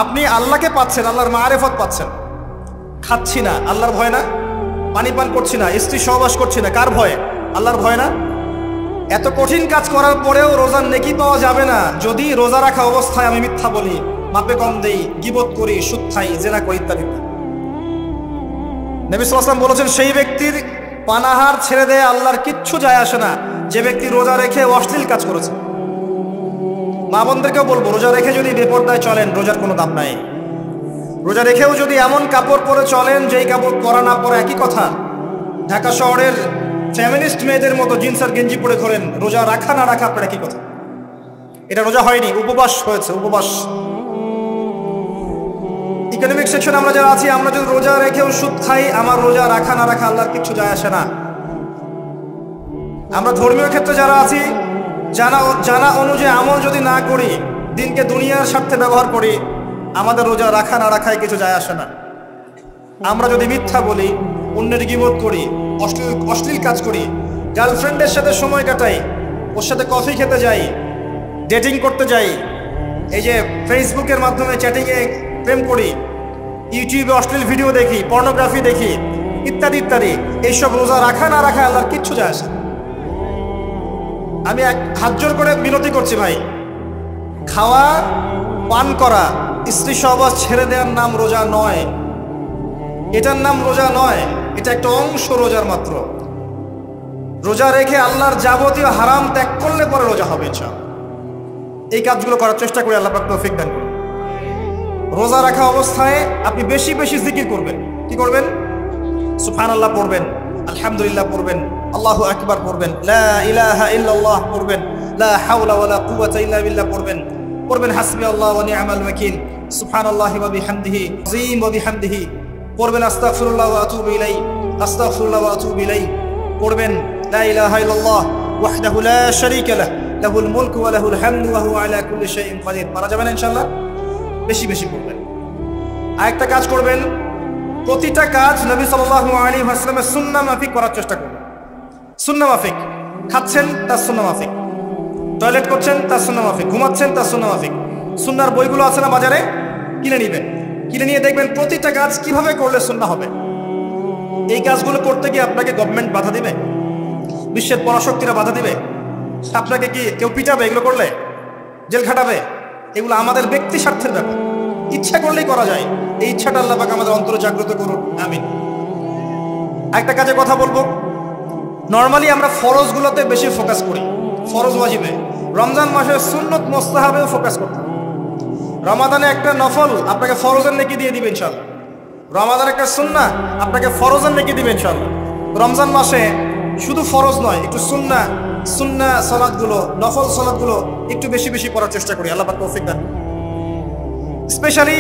Speaker 1: আপনি আল্লাহকে পাচ্ছেন, আল্লাহর মারিফত পাচ্ছেন। খাচ্ছি না, আল্লাহর ভয় না। পানি পান করছি না, স্ত্রী সহবাস করছি না, কার ভয়ে? আল্লাহর ভয় না। এত কঠিন কাজ করার পরেও রোজার নেকি পাওয়া যাবে না যদি রোজা রাখা অবস্থায় আমি মিথ্যা বলি, মাপে কম দেই, গীবত করি, সুদ খাই, জেনা করি, ইত্যাদি। নবী সাল্লাল্লাহু আলাইহি ওয়াসাল্লাম বলেছেন সেই ব্যক্তির পানাহার ছেড়ে দেয় আল্লাহর কিচ্ছু যায় আসে না, যে ব্যক্তি রোজা রেখে অশ্লীল কাজ করেছে। মা বোনদেরকেও বলবো, রোজা রেখে যদি বেপরদায় চলেন রোজার কোনো দাম নাই। রোজা রেখেও যদি এমন কাপড় পরে চলেন যেই কাপড় পরা না পরা একই কথা। ঢাকা শহরের ফ্যামিনিস্ট মেয়েদের মতো জিন্স আর গেঞ্জি পরে ঘোরেন, রোজা রাখা না রাখা আপনার একই কথা। এটা রোজা হয়নি, উপবাস হয়েছে, উপবাস। ইকোনমিক সেকশন আমরা যারা আছি, আমরা যদি রোজা রেখেও সুদ খাই, আমার রোজা রাখা না রাখা আল্লাহর কিচ্ছু যায় আসে না। আমরা ধর্মীয় ক্ষেত্রে যারা আছি, জানা অনুযায়ী আমল যদি না করি, দিনকে দুনিয়ার স্বার্থে ব্যবহার করি, আমাদের রোজা রাখা না রাখায় কিছু যায় আসে না। আমরা যদি মিথ্যা বলি, অন্যের গীবত করি, অশ্লীল কাজ করি, গার্লফ্রেন্ডের সাথে সময় কাটাই, ওর সাথে কফি খেতে যাই, ডেটিং করতে যাই, এই যে ফেসবুকের মাধ্যমে চ্যাটিংয়ে প্রেম করি, ইউটিউবে অশ্লীল ভিডিও দেখি, পর্নোগ্রাফি দেখি, ইত্যাদি ইত্যাদি। এইসব রোজা রাখা না রাখা আল্লাহর কিচ্ছু যায় আসে। আমি হাত জোর করে বিনতি করছি ভাই, খাওয়া পান করা, স্ত্রী সহবাস ছেড়ে দেওয়ার নাম রোজা নয়, এটার নাম রোজা নয়, এটা একটা অংশ রোজার মাত্র। রোজা রেখে আল্লাহর যাবতীয় হারাম ত্যাগ করলে পরে রোজা হবে ইনশাআল্লাহ। এই কাজগুলো করার চেষ্টা করি, আল্লাহ পাক তৌফিক দান করুন। রোজা রাখা অবস্থায় আপনি বেশি বেশি জিকির করবেন। কি করবেন? সুবহানাল্লাহ পড়বেন, আলহামদুলিল্লাহ পড়বেন, আল্লাহু আকবার পড়বেন, লা ইলাহা ইল্লাল্লাহ পড়বেন, লা হাওলা ওয়ালা কুওয়াতা ইল্লা বিল্লাহ পড়বেন হাসবিয়াল্লাহু ওয়া নি'মাল ওয়াকিল, সুবহানাল্লাহি ওয়া বিহামদিহি আযীম ওয়া বিহামদিহি পড়বেন, আস্তাগফিরুল্লাহ ওয়া আতুবু ইলাইহি, আস্তাগফিরুল্লাহ ওয়া আতুবু ইলাইহি পড়বেন, লা ইলাহা ইল্লাল্লাহ ওয়াহদাহু লা শারীকা লাহু লাহুল মুলকু ওয়া লাহুল হামদু ওয়া হুয়া আলা কুল্লি শাইইন কাদির। পারা যাবে না ইনশাআল্লাহ? বেশি বেশি পড়বেন। আরেকটা কাজ করবেন, প্রতিটা কাজ নবী সাল্লাল্লাহু আলাইহি ওয়াসাল্লামের সুন্নাহ মাফিক করার চেষ্টা করবেন। সুন্নাহ মাফিক, খাচ্ছেন তার সুন্নাহ মাফিক, টয়লেট করছেন তার সুন্নাহ মাফিক, ঘুমাচ্ছেন তার সুন্নাহ মাফিক। সুন্নাহর বইগুলো আছে না বাজারে, কিনে নেবেন, কিনে নিয়ে দেখবেন প্রতিটা কাজ কিভাবে করলে সুন্নাহ হবে। এই কাজগুলো করতে গিয়ে আপনাকে গভর্নমেন্ট বাধা দিবে, বিশ্বের পরাশক্তিরা বাধা দিবে, আপনাকে কি কেউ পিটাবে এগুলো করলে, জেল খাটাবে? এগুলো আমাদের ব্যক্তি স্বার্থের ব্যাপার, ইচ্ছা করলেই করা যায়। এই ইচ্ছাটা আল্লাহ পাক আমাদের অন্তরে জাগ্রত করুন, আমিন। একটা কাজে কথা বলবো, নর্মালি আমরা ফরজগুলোতে বেশি ফোকাস করি, ফরজ ওয়াজিবে। রমজান মাসে সুন্নত মুস্তাহাবেও ফোকাস করতে হবে। রমাদানে একটা নফল আপনাকে ফরজের নেকি দিয়ে দিবে ইনশাআল্লাহ, রমাদান একটা সুন্নাহ আপনাকে ফরজের নেকি দিবে ইনশাআল্লাহ। রমজান মাসে শুধু ফরজ নয়, একটু সুন্নাহ সালাতগুলো, নফল সালাতগুলো একটু বেশি বেশি করার চেষ্টা করি, আল্লাহ পাক তৌফিক দান। স্পেশালি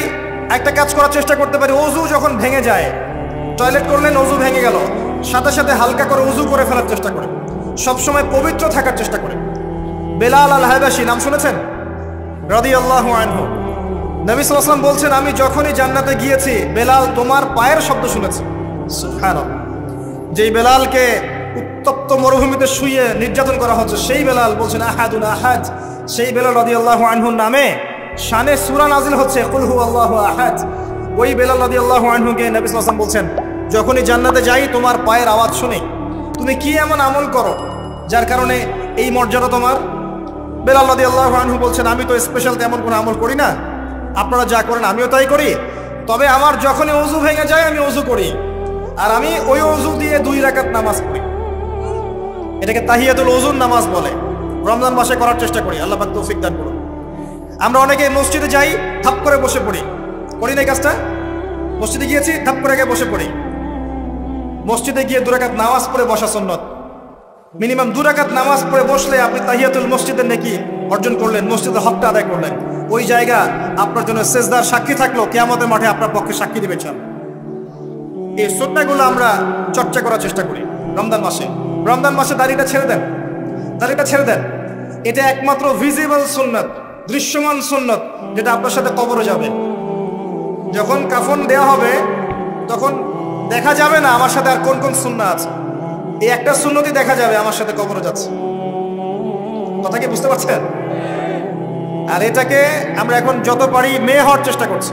Speaker 1: একটা কাজ করার চেষ্টা করতে পারি, ওযু যখন ভেঙে যায়, টয়লেট করলেন ওযু ভেঙে গেল, সাথে সাথে হালকা করে ওযু করে ফেলার চেষ্টা করেন, সবসময় পবিত্র থাকার চেষ্টা করেন। বেলাল আল হাবাশী নাম শুনেছেন? রাদিয়াল্লাহু আনহু। নবী সাল্লাল্লাহু আলাইহি ওয়াসাল্লাম বলছেন, আমি যখনই জান্নাতে গিয়েছি বেলাল তোমার পায়ের শব্দ শুনেছি। সুবহানাল্লাহ। যেই বেলালকে উত্তপ্ত মরুভূমিতে শুয়ে নির্যাতন করা হচ্ছে, সেই বেলাল বলছেন আহাদুন আহাদ। সেই বেলাল রাদিয়াল্লাহু আনহুর নামে শানে সূরা নাজিল হচ্ছে, কুল হুয়াল্লাহু আহাদ। ওই বেলাল রাদিয়াল্লাহু আনহুকে নবী সাল্লাল্লাহু আলাইহি ওয়াসাল্লাম বলছেন, যখনই জান্নাতে যাই তোমার পায়ের আওয়াজ শুনে, তুমি কি এমন আমল করো যার কারণে এই মর্যাদা তোমার? বেলাল রাদিয়াল্লাহু আনহু বলছেন, আমি তো স্পেশাল তেমন কোনো আমল করি না, আপনারা যা করেন আমিও তাই করি, তবে আমার যখনই ওযু ভেঙে যায় আমি ওযু করি, আর আমি ওই ওযু দিয়ে 2 রাকাত নামাজ পড়ি। এটাকে তাহিয়াতুল ওযুর নামাজ বলে। রমজান মাসে করার চেষ্টা করি, আল্লাহ পাক তৌফিক দান করুন। আমরা অনেকে মসজিদে যাই, থাপ করে বসে পড়ি, করি না এই কাজটা? মসজিদে গিয়েছি, থাপ করে গিয়ে বসে পড়ি। মসজিদে গিয়ে 2 রাকাত নামাজ পড়ে বসা সুন্নাত। মিনিমাম 2 রাকাত নামাজ পড়ে বসলে আপনি তাহিয়াতুল মসজিদের নেকি অর্জন করলেন, মসজিদের হকটা আদায় করলেন। ওই জায়গা আপনার জন্য সেজদার সাক্ষী থাকলো, কিয়ামতের মাঠে আপনার পক্ষে সাক্ষী দিবে ইনশাআল্লাহ। এই সুন্নাহগুলো আমরা চর্চা করার চেষ্টা করি রমজান মাসে। রমজান মাসে দাড়িটা ছেড়ে দেন, দাড়িটা ছেড়ে দেন। এটা একমাত্র ভিজিবল সুন্নাত, দৃশ্যমান সুন্নাত, যেটা আপনার সাথে কবরে যাবে। যখন কাফন দেওয়া হবে তখন দেখা যাবে না আমার সাথে আর কোন কোন সুন্নাহ আছে, এই একটা সুন্নতই দেখা যাবে আমার সাথে কবরে যাচ্ছে। কথা কি বুঝতে পারছেন? আর এটাকে আমরা এখন যত পারি মেয়ে হওয়ার চেষ্টা করছি।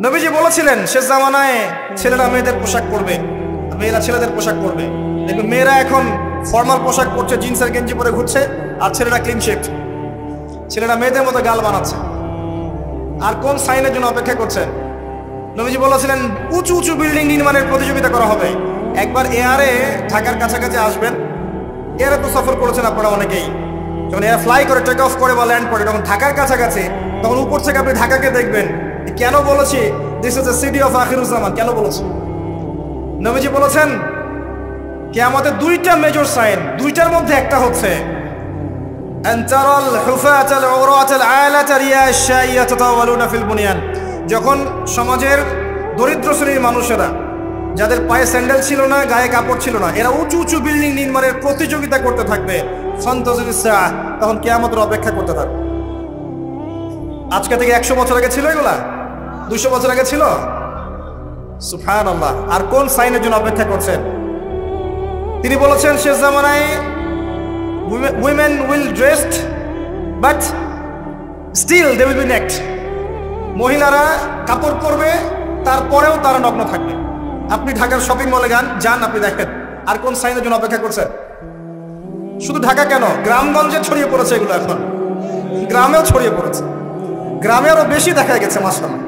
Speaker 1: নবীজি বলেছিলেন শেষ জামানায় ছেলেরা মেয়েদের পোশাক পরবে, মেয়েরা ছেলেদের পোশাক পরবে। দেখুন মেয়েরা এখন ফর্মাল পোশাক পরছে, জিন্সের গেঞ্জি পরে ঘুরছে, আর ছেলেরা ক্লিন শেভ। ছেলেরা মেয়েদের মতো গাল বানাচ্ছে। আর কোন সাইনের জন্য অপেক্ষা করছেন? নবীজি বলেছিলেন উঁচু উঁচু বিল্ডিং নির্মাণের প্রতিযোগিতা করা হবে। একবার এয়ারে ঢাকার কাছাকাছি আসবেন, এয়ারে তো সফর করেছেন আপনারা অনেকেই। যখন এয়ার ফ্লাই করে, টেক অফ করে বা ল্যান্ড করে, যখন ঢাকার কাছাকাছি, তখন উপর থেকে আপনি ঢাকাকে দেখবেন। কেন বলেছি this is the city of Akhiruzzaman? কেন বলেছি? নবীজি বলেছেন কিয়ামতের 2টা মেজর সাইন, 2টার মধ্যে একটা হচ্ছে আনতারাল হুফাতাল উরাতাল আলাতা রিয়াশাইয়া তাতাওয়ালুনা ফিল বুনিয়ান। যখন সমাজের দরিদ্র শ্রেণীর মানুষেরা, যাদের পায়ে স্যান্ডেল ছিল না, গায়ে কাপড় ছিল না, এরা উঁচু উঁচু বিল্ডিং নির্মাণের প্রতিযোগিতা করতে থাকবে, ফান্তাজিরিস সাআহ, তখন কিয়ামতের অপেক্ষা করতে থাকবে। আজকে থেকে 100 বছর আগে ছিল এগুলা? 200 বছর আগে ছিল? সুবহানাল্লাহ। আর কোন সাইনের জন্য অপেক্ষা করছেন? তিনি বলেছেন শেষ জামানায় women will dressed but still they will be naked। মহিলারা কাপড় পরবে তারপরেও তারা নগ্ন থাকবে। আপনি ঢাকার শপিং মলে যান, আপনি দেখেন আর কোন সাইনের জন্য অপেক্ষা করছেন? শুধু ঢাকা কেন, গ্রামগঞ্জে ছড়িয়ে পড়েছে এগুলো, এখন গ্রামেও ছড়িয়ে পড়েছে, গ্রামে আরো বেশি দেখা গেছে। মাশাআল্লাহ,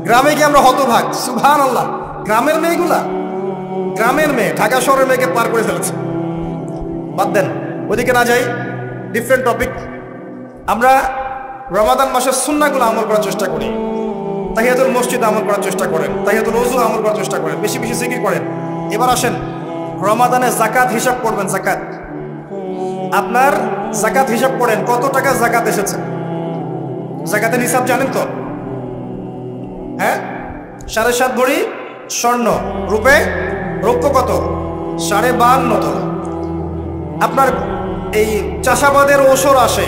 Speaker 1: গ্রামে গিয়ে আমরা হতভাগ, সুবহানাল্লাহ। গ্রামের মেয়েগুলা, গ্রামের মেয়ে ঢাকা শহরের মেয়েকে পার করে ফেলেছে। বাদ দেন, ওইদিকে না যাই, ডিফারেন্ট টপিক। আমরা রমাদান মাসের সুন্নাহগুলো আমল করার চেষ্টা করি। তাহিয়াতুল মসজিদ আমল করার চেষ্টা করেন, তাহিয়াতুল ওযু আমল করার চেষ্টা করেন, বেশি বেশি জিকির করেন। এবার আসেন, রমাদানে যাকাত হিসাব করবেন। যাকাত, আপনার যাকাত হিসাব করেন, কত টাকা যাকাত এসেছে। যাকাতের হিসাব জানেন তো? হ্যাঁ, 7.5 ভরি স্বর্ণ, রৌপ্য কত? 52.5 তোলা। আপনার এই চাষাবাদের ওসর আসে,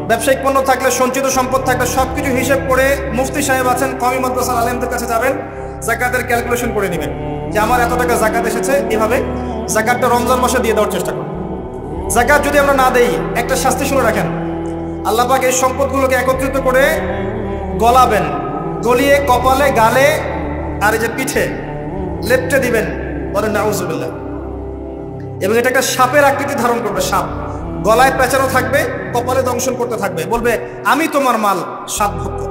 Speaker 1: ব্যবসায়িক পণ্য থাকলে, সঞ্চিত সম্পদ থাকলে সবকিছু হিসেব করে মুফতি সাহেব আছেন, কওমি মাদ্রাসার আলেমদের কাছে যাবেন, যাকাতের ক্যালকুলেশন করে নেবেন যে আমার এত টাকা যাকাত এসেছে। এভাবে যাকাতটা রমজান মাসে দিয়ে দেওয়ার চেষ্টা করুন। যাকাত যদি আমরা না দেই, একটা শাস্তি শুনে রাখেন, আল্লাহ পাক এই সম্পদগুলোকে একত্রিত করে গলাবেন, গলিয়ে কপালে, গালে আর এই যে পিঠে লেপটে দিবেন, বলেন নাউজুবিল্লাহ। এবং এটা একটা সাপের আকৃতি ধারণ করবে, সাপ গলায় পেঁচানো থাকবে, কপালে দংশন করতে থাকবে, বলবে আমি তোমার মাল সাতভক্ত,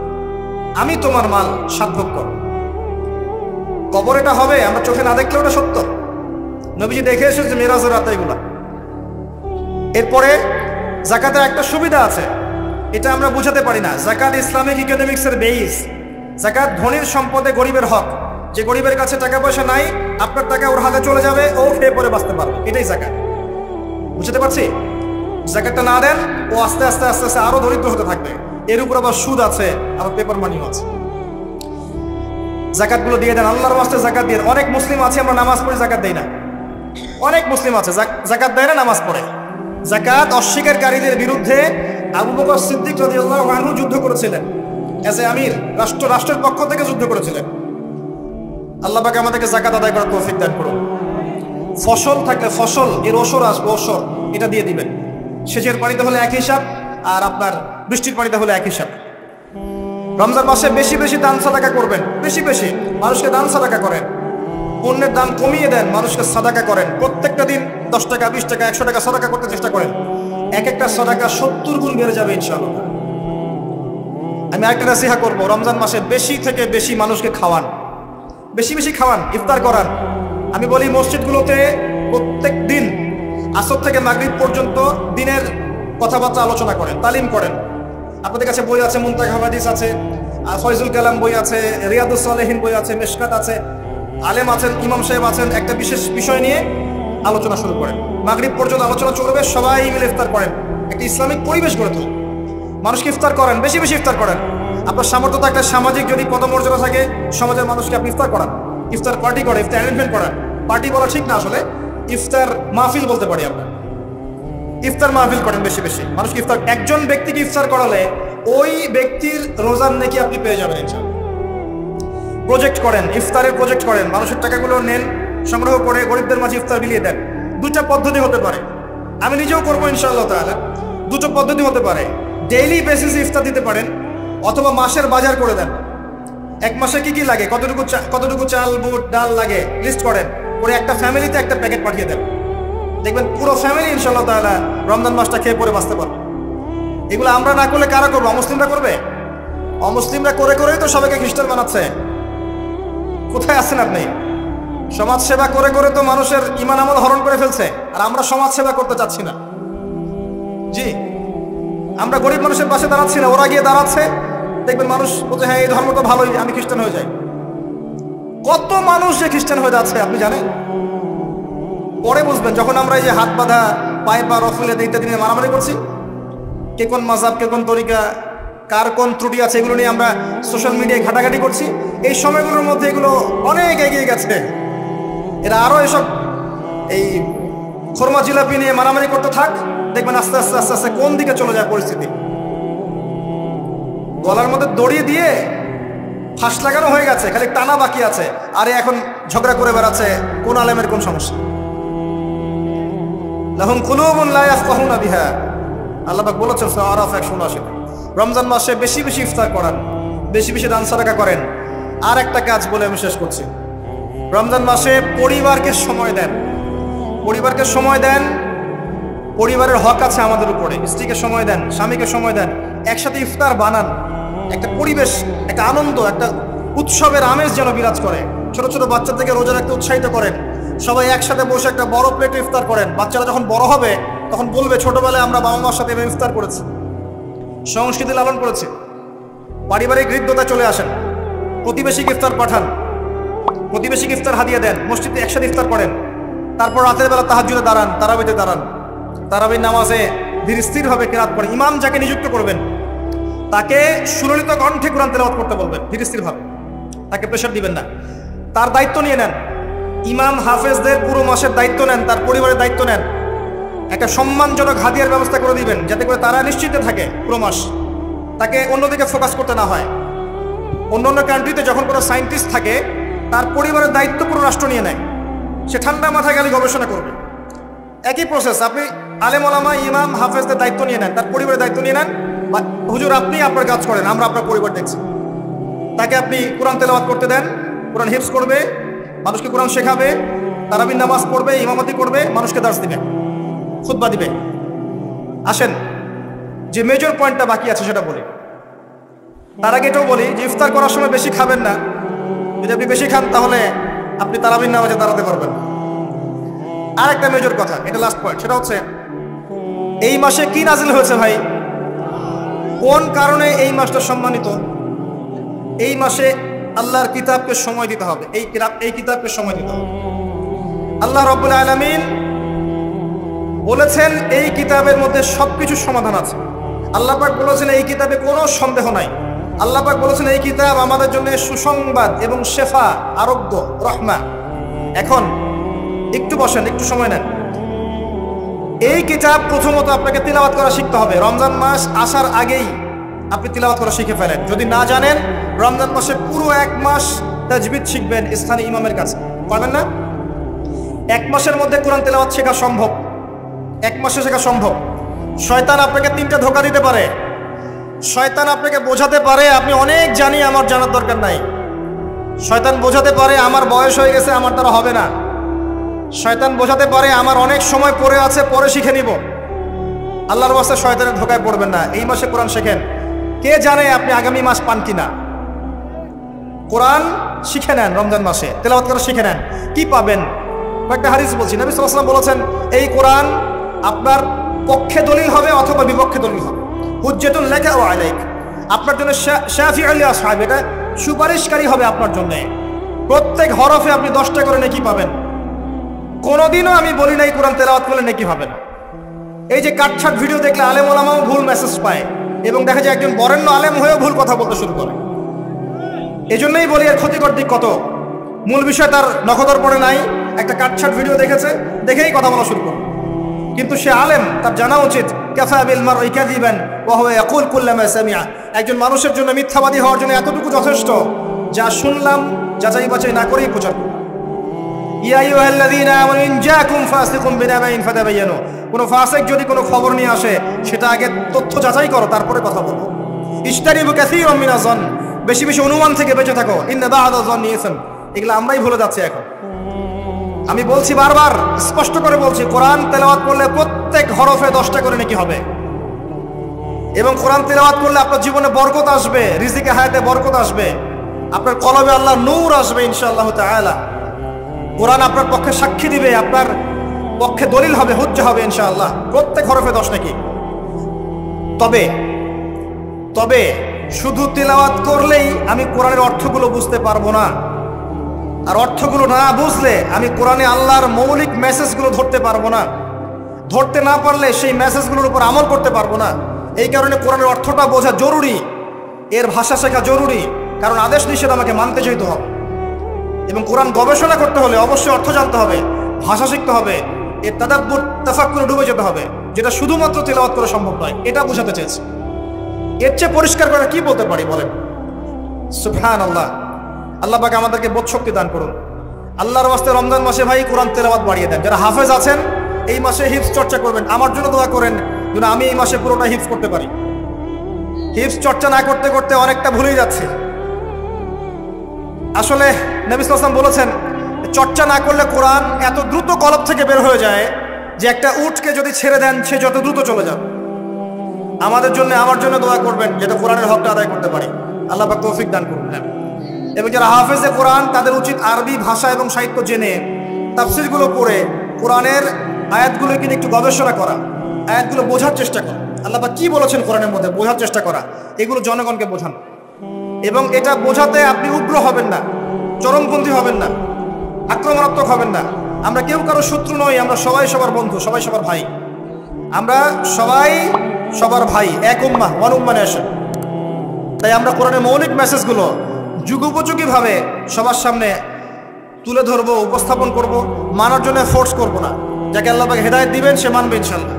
Speaker 1: আমি তোমার মাল সাতভক্ত। কবর এটা হবে, আমরা চোখে না দেখলে ওটা সত্য। নবীজি দেখে এসেছে মিরাজের রাতে এগুলা। এরপরে যাকাতের একটা সুবিধা আছে, এটা আমরা বুঝাতে পারি না। যাকাত ইসলামিক ইকোনমিক্সের বেইস। যাকাত ধনীর সম্পদে গরিবের হক। যে গরিবের কাছে টাকা পয়সা নাই, আপনার টাকা ওর হাতে চলে যাবে, ও খেয়ে পরে বাঁচতে পারবে, এটাই যাকাত। বুঝতে পারছি? যাকাতটা না দেন, ও আস্তে আস্তে আস্তে আস্তে আরো দরিদ্র হতে থাকবে। এর উপর আবার সুদ আছে, আবার পেপার মানিও আছে। যাকাতগুলো দিয়ে দেন, আল্লাহর ওয়াস্তে যাকাত দিয়ে। অনেক মুসলিম আছে আমরা নামাজ পড়ি, যাকাত দেই না। অনেক মুসলিম আছে যাকাত দেয় না, নামাজ পড়ে। যাকাত অস্বীকারীদের বিরুদ্ধে আবু বকর সিদ্দিক রাদিয়াল্লাহু আনহু যুদ্ধ করেছিলেন, এজ এ আমির, রাষ্ট্রের পক্ষ থেকে যুদ্ধ করেছিলেন। আল্লাহ পাক আমাদেরকে যাকাত আদায় করার তৌফিক দান করুন। ফসল থাকলে ফসল, এর ওসর আসবে, ওসর এটা দিয়ে দিবেন। সেচের পানিতে হলে এক হিসাব, আর আপনার বৃষ্টির পানিতে হলে এক হিসাব। রমজান মাসে বেশি বেশি দান সাদাকা করবেন, বেশি বেশি মানুষকে দান সাদাকা করেন। পণ্যের দাম কমিয়ে দেন, মানুষকে সাদাকা করেন। প্রত্যেকটা দিন 10 টাকা, 20 টাকা, 100 টাকা সাদাকা করতে চেষ্টা করেন। এক একটা সাদাকা 70 গুণ বেড়ে যাবে ইনশাআল্লাহ। আমি আরেকটা নসিহত করব, রমজান মাসে বেশি থেকে বেশি মানুষকে খাওয়ান, বেশি বেশি খাওয়ান, ইফতার করান। আমি বলি মসজিদগুলোতে প্রত্যেক দিন আসর থেকে মাগরিব পর্যন্ত দিনের কথাবার্তা আলোচনা করেন, তালিম করেন। আপনাদের কাছে বই আছে, মুনতাখা হাদিস আছে, ফয়জুল কালাম বই আছে, রিয়াদুস সালেহিন বই আছে, মিশকাত আছে, আলেম আছেন, ইমাম সাহেব আছেন। একটা বিশেষ বিষয় নিয়ে আলোচনা শুরু করেন, মাগরিব পর্যন্ত আলোচনা চলবে, সবাই মিলে ইফতার করেন। একটা ইসলামিক পরিবেশ গড়ে তুলুন, মানুষকে ইফতার করেন, বেশি বেশি ইফতার করেন। আপনার সামর্থ্য থাকলে, সামাজিক যদি পদমর্যাদা থাকে, সমাজের মানুষকে আপনি ইফতার করান, ইফতার পার্টি করে, ইফতার অ্যারেঞ্জমেন্ট করান। পার্টি বলা ঠিক না, আসলে ইফতার মাহফিল বলতে পারি আমরা। ইফতার মাহফিল করেন বেশি বেশি, মানুষকে ইফতার। একজন ব্যক্তিকে ইফতার করালে ওই ব্যক্তির রোজার নেকি আপনি পেয়ে যাবেন ইনশাআল্লাহ। প্রজেক্ট করেন, ইফতারের প্রজেক্ট করেন, মানুষের টাকাগুলো নেন, সংগ্রহ করে গরিবদের মাঝে ইফতার বিলিয়ে দেন। দুটা পদ্ধতি হতে পারে, আমি নিজেও করবো ইনশাআল্লাহ তাআলা। দুটো পদ্ধতি হতে পারে, ডেইলি বেসিসে ইফতার দিতে পারেন, অথবা মাসের বাজার করে দেন। এক মাসে কি কি লাগে, কতটুকু চাল, বুট, ডাল লাগে লিস্ট করেন, করে একটা ফ্যামিলিতে একটা প্যাকেট পাঠিয়ে দেন। দেখবেন পুরো ফ্যামিলি ইনশাআল্লাহ তাআলা রমজান মাসটা খেয়ে পরে বাঁচতে পারবে। এগুলো আমরা না করলে কারা করবো? অমুসলিমরা করবে? অমুসলিমরা করে করেই তো সবাইকে খ্রিস্টান বানাচ্ছে। কোথায় আছেন আপনি? সমাজ সেবা করে করে তো মানুষের ঈমান আমল হরণ করে ফেলছে, আর আমরা সমাজ সেবা করতে চাচ্ছি না। জি, আমরা গরিব মানুষের পাশে দাঁড়াচ্ছি না, ওরা গিয়ে দাঁড়াচ্ছে। দেখবেন মানুষ বলছে হ্যাঁ এই ধর্ম তো ভালোই, আমি খ্রিস্টান হয়ে যাই। কত মানুষ যে খ্রিস্টান হয়ে যাচ্ছে আপনি জানেন? পরে বুঝবেন, যখন আমরা এই যে হাত বাঁধা, পায়ে পা রফুলে ইত্যাদি নিয়ে মারামারি করছি, কে কোন মাযহাব, কে কোন তরিকা, কার কোন ত্রুটি আছে, এগুলো নিয়ে আমরা সোশ্যাল মিডিয়ায় ঘাটাঘাটি করছি। এই সময়গুলোর মধ্যে এগুলো অনেক এগিয়ে গেছে। এরা আরো এসব এই খোরমা জিলাপি নিয়ে মারামারি করতে থাক, দেখবেন আস্তে আস্তে আস্তে আস্তে কোন দিকে চলে যায় পরিস্থিতি। গলার মধ্যে দড়ি দিয়ে ফাঁস লাগানো হয়ে গেছে, খালি টানা বাকি আছে। আরে এখন ঝগড়া করে বেড়াচ্ছে কোন আলেমের কোন সমস্যা। লাহুম কুলুবুন লা ইয়াফকাহুনা বিহা, আল্লাহ পাক বলেছেন সূরা আরাফ 179। রমজান মাসে বেশি বেশি ইফতার করান, বেশি বেশি দান সাদাকা করেন। আর একটা কাজ বলে আমি শেষ করছি। রমজান মাসে পরিবারকে সময় দেন, পরিবারকে সময় দেন। পরিবারের হক আছে আমাদের উপরে। স্ত্রীকে সময় দেন, স্বামীকে সময় দেন, একসাথে ইফতার বানান। একটা পরিবেশ, একটা আনন্দ, একটা উৎসবের আমেজ যেন বিরাজ করে। ছোট ছোট বাচ্চা থেকে রোজা রাখতে উৎসাহিত করেন। সবাই একসাথে বসে একটা বড় প্লেটে ইফতার করেন। বাচ্চারা যখন বড় হবে তখন বলবে ছোটবেলায় আমরা বাবা মার সাথে ইফতার করেছি, সংস্কৃতি লালন করেছি। পারিবারিক হৃদ্যতা চলে আসেন। প্রতিবেশীকে ইফতার পাঠান, প্রতিবেশীকে ইফতার হাদিয়া দেন, মসজিদে একসাথে ইফতার করেন। তারপর রাতের বেলা তাহাজ্জুদে দাঁড়ান, তারাবিতে দাঁড়ান। তারাবির নামাজে ধীর স্থিরভাবে কিরাত করেন। ইমাম যাকে নিযুক্ত করবেন তাকে সুললিত কণ্ঠে কোরআন তেলাওয়াত করতে বলবেন, ধীর স্থিরভাবে। তাকে প্রেশার দিবেন না। তার দায়িত্ব নিয়ে নেন। ইমাম হাফেজদের পুরো মাসের দায়িত্ব নেন, তার পরিবারের দায়িত্ব নেন। একটা সম্মানজনক হাদিয়ার ব্যবস্থা করে দিবেন, যাতে করে তারা নিশ্চিত থাকে পুরো মাস, তাকে অন্যদিকে ফোকাস করতে না হয়। অন্য অন্য কান্ট্রিতে যখন কোনো সায়েন্টিস্ট থাকে, তার পরিবারের দায়িত্ব পুরো রাষ্ট্র নিয়ে নেয়। সে ঠান্ডা মাথায় গেলে গবেষণা করবে। একই প্রসেস, আপনি আলেম ওলামা ইমাম হাফেজদের দায়িত্ব নিয়ে নেন, তার পরিবারের দায়িত্ব নিয়ে নেন। হুজুর আপনি আপনার কাজ করেন, আমরা আপনার পরিবার দেখছি। তাকে আপনি কোরআন তেলাওয়াত করতে দেন, কোরআন হিফজ করবে, মানুষকে কোরআন শেখাবে, তারাবির নামাজ পড়বে, ইমামতি করবে, মানুষকে দার্স দিবে, খুতবা দিবে। আসেন যে মেজর পয়েন্টটা বাকি আছে সেটা বলি। তার আগে এটাও বলি যে ইফতার করার সময় বেশি খাবেন না। যদি আপনি বেশি খান তাহলে আপনি তারাবির নামাজে দাঁড়াতে পারবেন। আর একটা মেজর কথা, এটা লাস্ট পয়েন্ট, সেটা হচ্ছে এই মাসে কি নাজিল হয়েছে ভাই? কোন কারণে এই মাসটা সম্মানিত? এই মাসে আল্লাহর কিতাবকে সময় দিতে হবে। এই কিতাবকে সময় দিতে হবে। আল্লাহ রাব্বুল আলামিন বলেছেন এই কিতাবের মধ্যে সবকিছু সমাধান আছে। আল্লাহ পাক বলেছেন এই কিতাবে কোনো সন্দেহ নাই। আল্লাহ পাক বলেছেন এই কিতাব আমাদের জন্য সুসংবাদ এবং শেফা, আরোগ্য, রহমা। এখন একটু বসেন, একটু সময় নেন। এই কিতাব প্রথমত আপনাকে তিলাওয়াত করা শিখতে হবে। রমজান মাস আসার আগেই আপনি তিলাওয়াত করা শিখে ফেলেন। যদি না জানেন, রমজান মাসে পুরো 1 মাস তাজবিদ শিখবেন স্থানীয় ইমামের কাছে। পারবেন না? 1 মাসের মধ্যে কোরআন তিলাওয়াত শেখা সম্ভব, 1 মাসে শেখা সম্ভব। শয়তান আপনাকে 3টা ধোঁকা দিতে পারে। শয়তান আপনাকে বোঝাতে পারে আপনি অনেক জানি, আমার জানার দরকার নাই। শয়তান বোঝাতে পারে আমার বয়স হয়ে গেছে, আমার দ্বারা হবে না। শয়তান বোঝাতে পারে আমার অনেক সময় পড়ে আছে, পরে শিখে নিব। আল্লাহর ওয়াস্তে শয়তানের ধোঁকায় পড়বেন না। এই মাসে কোরআন শেখেন। কে জানে আপনি আগামী মাস পান কিনা। কোরআন শিখে নেন, রমজান মাসে তেলাওয়াত করা শিখে নেন। কি পাবেন? কয়েকটা হাদিস বলছি। নবী সাল্লাল্লাহু আলাইহি ওয়াসাল্লাম বলেছেন এই কোরআন আপনার পক্ষে দলিল হবে অথবা বিপক্ষে দলিল হবে। হুজ্জাতুন লাকা ওয়া আলাইক, আপনার জন্য শাফিউল লি আসহাব, এটা সুপারিশকারী হবে আপনার জন্য। প্রত্যেক হরফে আপনি 10টা করে নেকি পাবেন। কোনোদিনও আমি বলি নাই কোরআন তেলাওয়াত করলে নেকি পাবেন। এই যে কাটছাট ভিডিও দেখলে আলেম ওলামাও ভুল মেসেজ পায়, এবং দেখা যায় একজন বরেণ্য আলেম হয়েও ভুল কথা বলতে শুরু করে। এই জন্যই বলি এর ক্ষতিকর দিক কত। মূল বিষয় তার নখদর পড়ে নাই, একটা কাটছাট ভিডিও দেখেছে, দেখেই কথা বলা শুরু করে। কিন্তু সে আলেম, তার জানা উচিত কাফা বিল মারই কাযিবান ওয়া হুয়া ইয়াকুল কুল্লামা সামিআ। একজন মানুষের জন্য মিথ্যাবাদী হওয়ার জন্য এতটুকু যথেষ্ট, যা শুনলাম যাচাই বাছাই না করেই প্রচার করব। ইয়া আইয়ুহাল্লাযীনা আমানু ইন জাআকুম ফাসিকুম বিনাবাইন ফাতাবায়ানু, কোন ফাসিক যদি কোনো খবর নিয়ে আসে সেটা আগে তথ্য যাচাই করো, তারপরে কথা বলো। ইশতারিবু কাসীরাম মিনাজ যন, বেশি বেশি অনুমান থেকে বেঁচে থাকো। ইন্না বা'দা যন্নি ইসম, এগুলো আমরাই ভুলে যাচ্ছি এখন। আমি বলছি বারবার, স্পষ্ট করে বলছি, কোরআন তেলাওয়াত করলে প্রত্যেক হরফে 10টা করে নেকি হবে। এবং কোরআন তেলাওয়াত করলে আপনার জীবনে বরকত আসবে, রিজিকে হায়াতে বরকত আসবে, আপনার কলবে আল্লাহর নূর আসবে ইনশাআল্লাহ তাআলা। কোরআন আপনার পক্ষে সাক্ষী দিবে, আপনার পক্ষে দলিল হবে, হুজ্জা হবে ইনশাআল্লাহ। প্রত্যেক হরফে 10 নাকি। তবে শুধু তিলাওয়াত করলেই আমি কোরআনের অর্থগুলো বুঝতে পারবো না। আর অর্থগুলো না বুঝলে আমি কোরআনে আল্লাহর মৌলিক মেসেজগুলো ধরতে পারবো না। ধরতে না পারলে সেই মেসেজগুলোর উপর আমল করতে পারবো না। এই কারণে কোরআনের অর্থটা বোঝা জরুরি, এর ভাষা শেখা জরুরি। কারণ আদেশ নিষেধ আমাকে মানতে চাইতে হবে। এবং কোরআন গবেষণা করতে হলে অবশ্যই অর্থ জানতে হবে, ভাষা শিখতে হবে, এর তাদাব্বুর তাফাক্কুরে ডুবে যেতে হবে, যেটা শুধুমাত্র তিলাওয়াত করা সম্ভব নয়। এটা বোঝাতে চেয়েছি। এর চেয়ে পরিষ্কার করে কি বলতে পারি বলেন? সুবহানাল্লাহ। আল্লাহ পাক আমাদেরকে বোধশক্তি দান করুন। আল্লাহর ওয়াস্তে রমজান মাসে ভাই কোরআন তেলাওয়াত বাড়িয়ে দেন। যারা হাফেজ আছেন এই মাসে হিফজ চর্চা করবেন। আমার জন্য দোয়া করেন যেন আমি এই মাসে পুরোটা হিফজ করতে পারি। হিফজ চর্চা না করতে করতে অনেকটা ভুলেই যাচ্ছে। আসলে নবী সাল্লাল্লাহু আলাইহি ওয়াসাল্লাম বলেছেন, চর্চা না করলে কোরআন এত দ্রুত কলব থেকে বের হয়ে যায় যে একটা উটকে যদি ছেড়ে দেন সে যত দ্রুত চলে যাবে। আমাদের জন্য, আমার জন্য দোয়া করবেন যাতে কোরআনের হকটা আদায় করতে পারি। আল্লাহ পাক তৌফিক দান করুন। এবং যারা হাফেজে কোরআন তাদের উচিত আরবি ভাষা এবং সাহিত্য জেনে তাফসীরগুলো পড়ে কোরআনের আয়াতগুলো কিনে একটু গবেষণা করা, আয়াতগুলো বোঝার চেষ্টা করা, আল্লাহ পাক কি বলেছেন কোরআনের মধ্যে বোঝার চেষ্টা করা, এগুলো জনগণকে বোঝান। এবং এটা বোঝাতে আপনি উগ্র হবেন না, চরমপন্থী হবেন না, আক্রমণাত্মক হবেন না। আমরা কেউ কারো শত্রু নই, আমরা সবাই সবার বন্ধু, সবাই সবার ভাই। আমরা সবাই সবার ভাই, এক উম্মাহ, ওয়ান উম্মাহ নেশন। তাই আমরা কোরআনের মৌলিক মেসেজগুলো যুগোপযোগীভাবে সবার সামনে তুলে ধরবো, উপস্থাপন করব, মানার জন্য ফোর্স করব না। যাকে আল্লাহ পাক হেদায়েত দিবেন সে মানবে ইনশাআল্লাহ।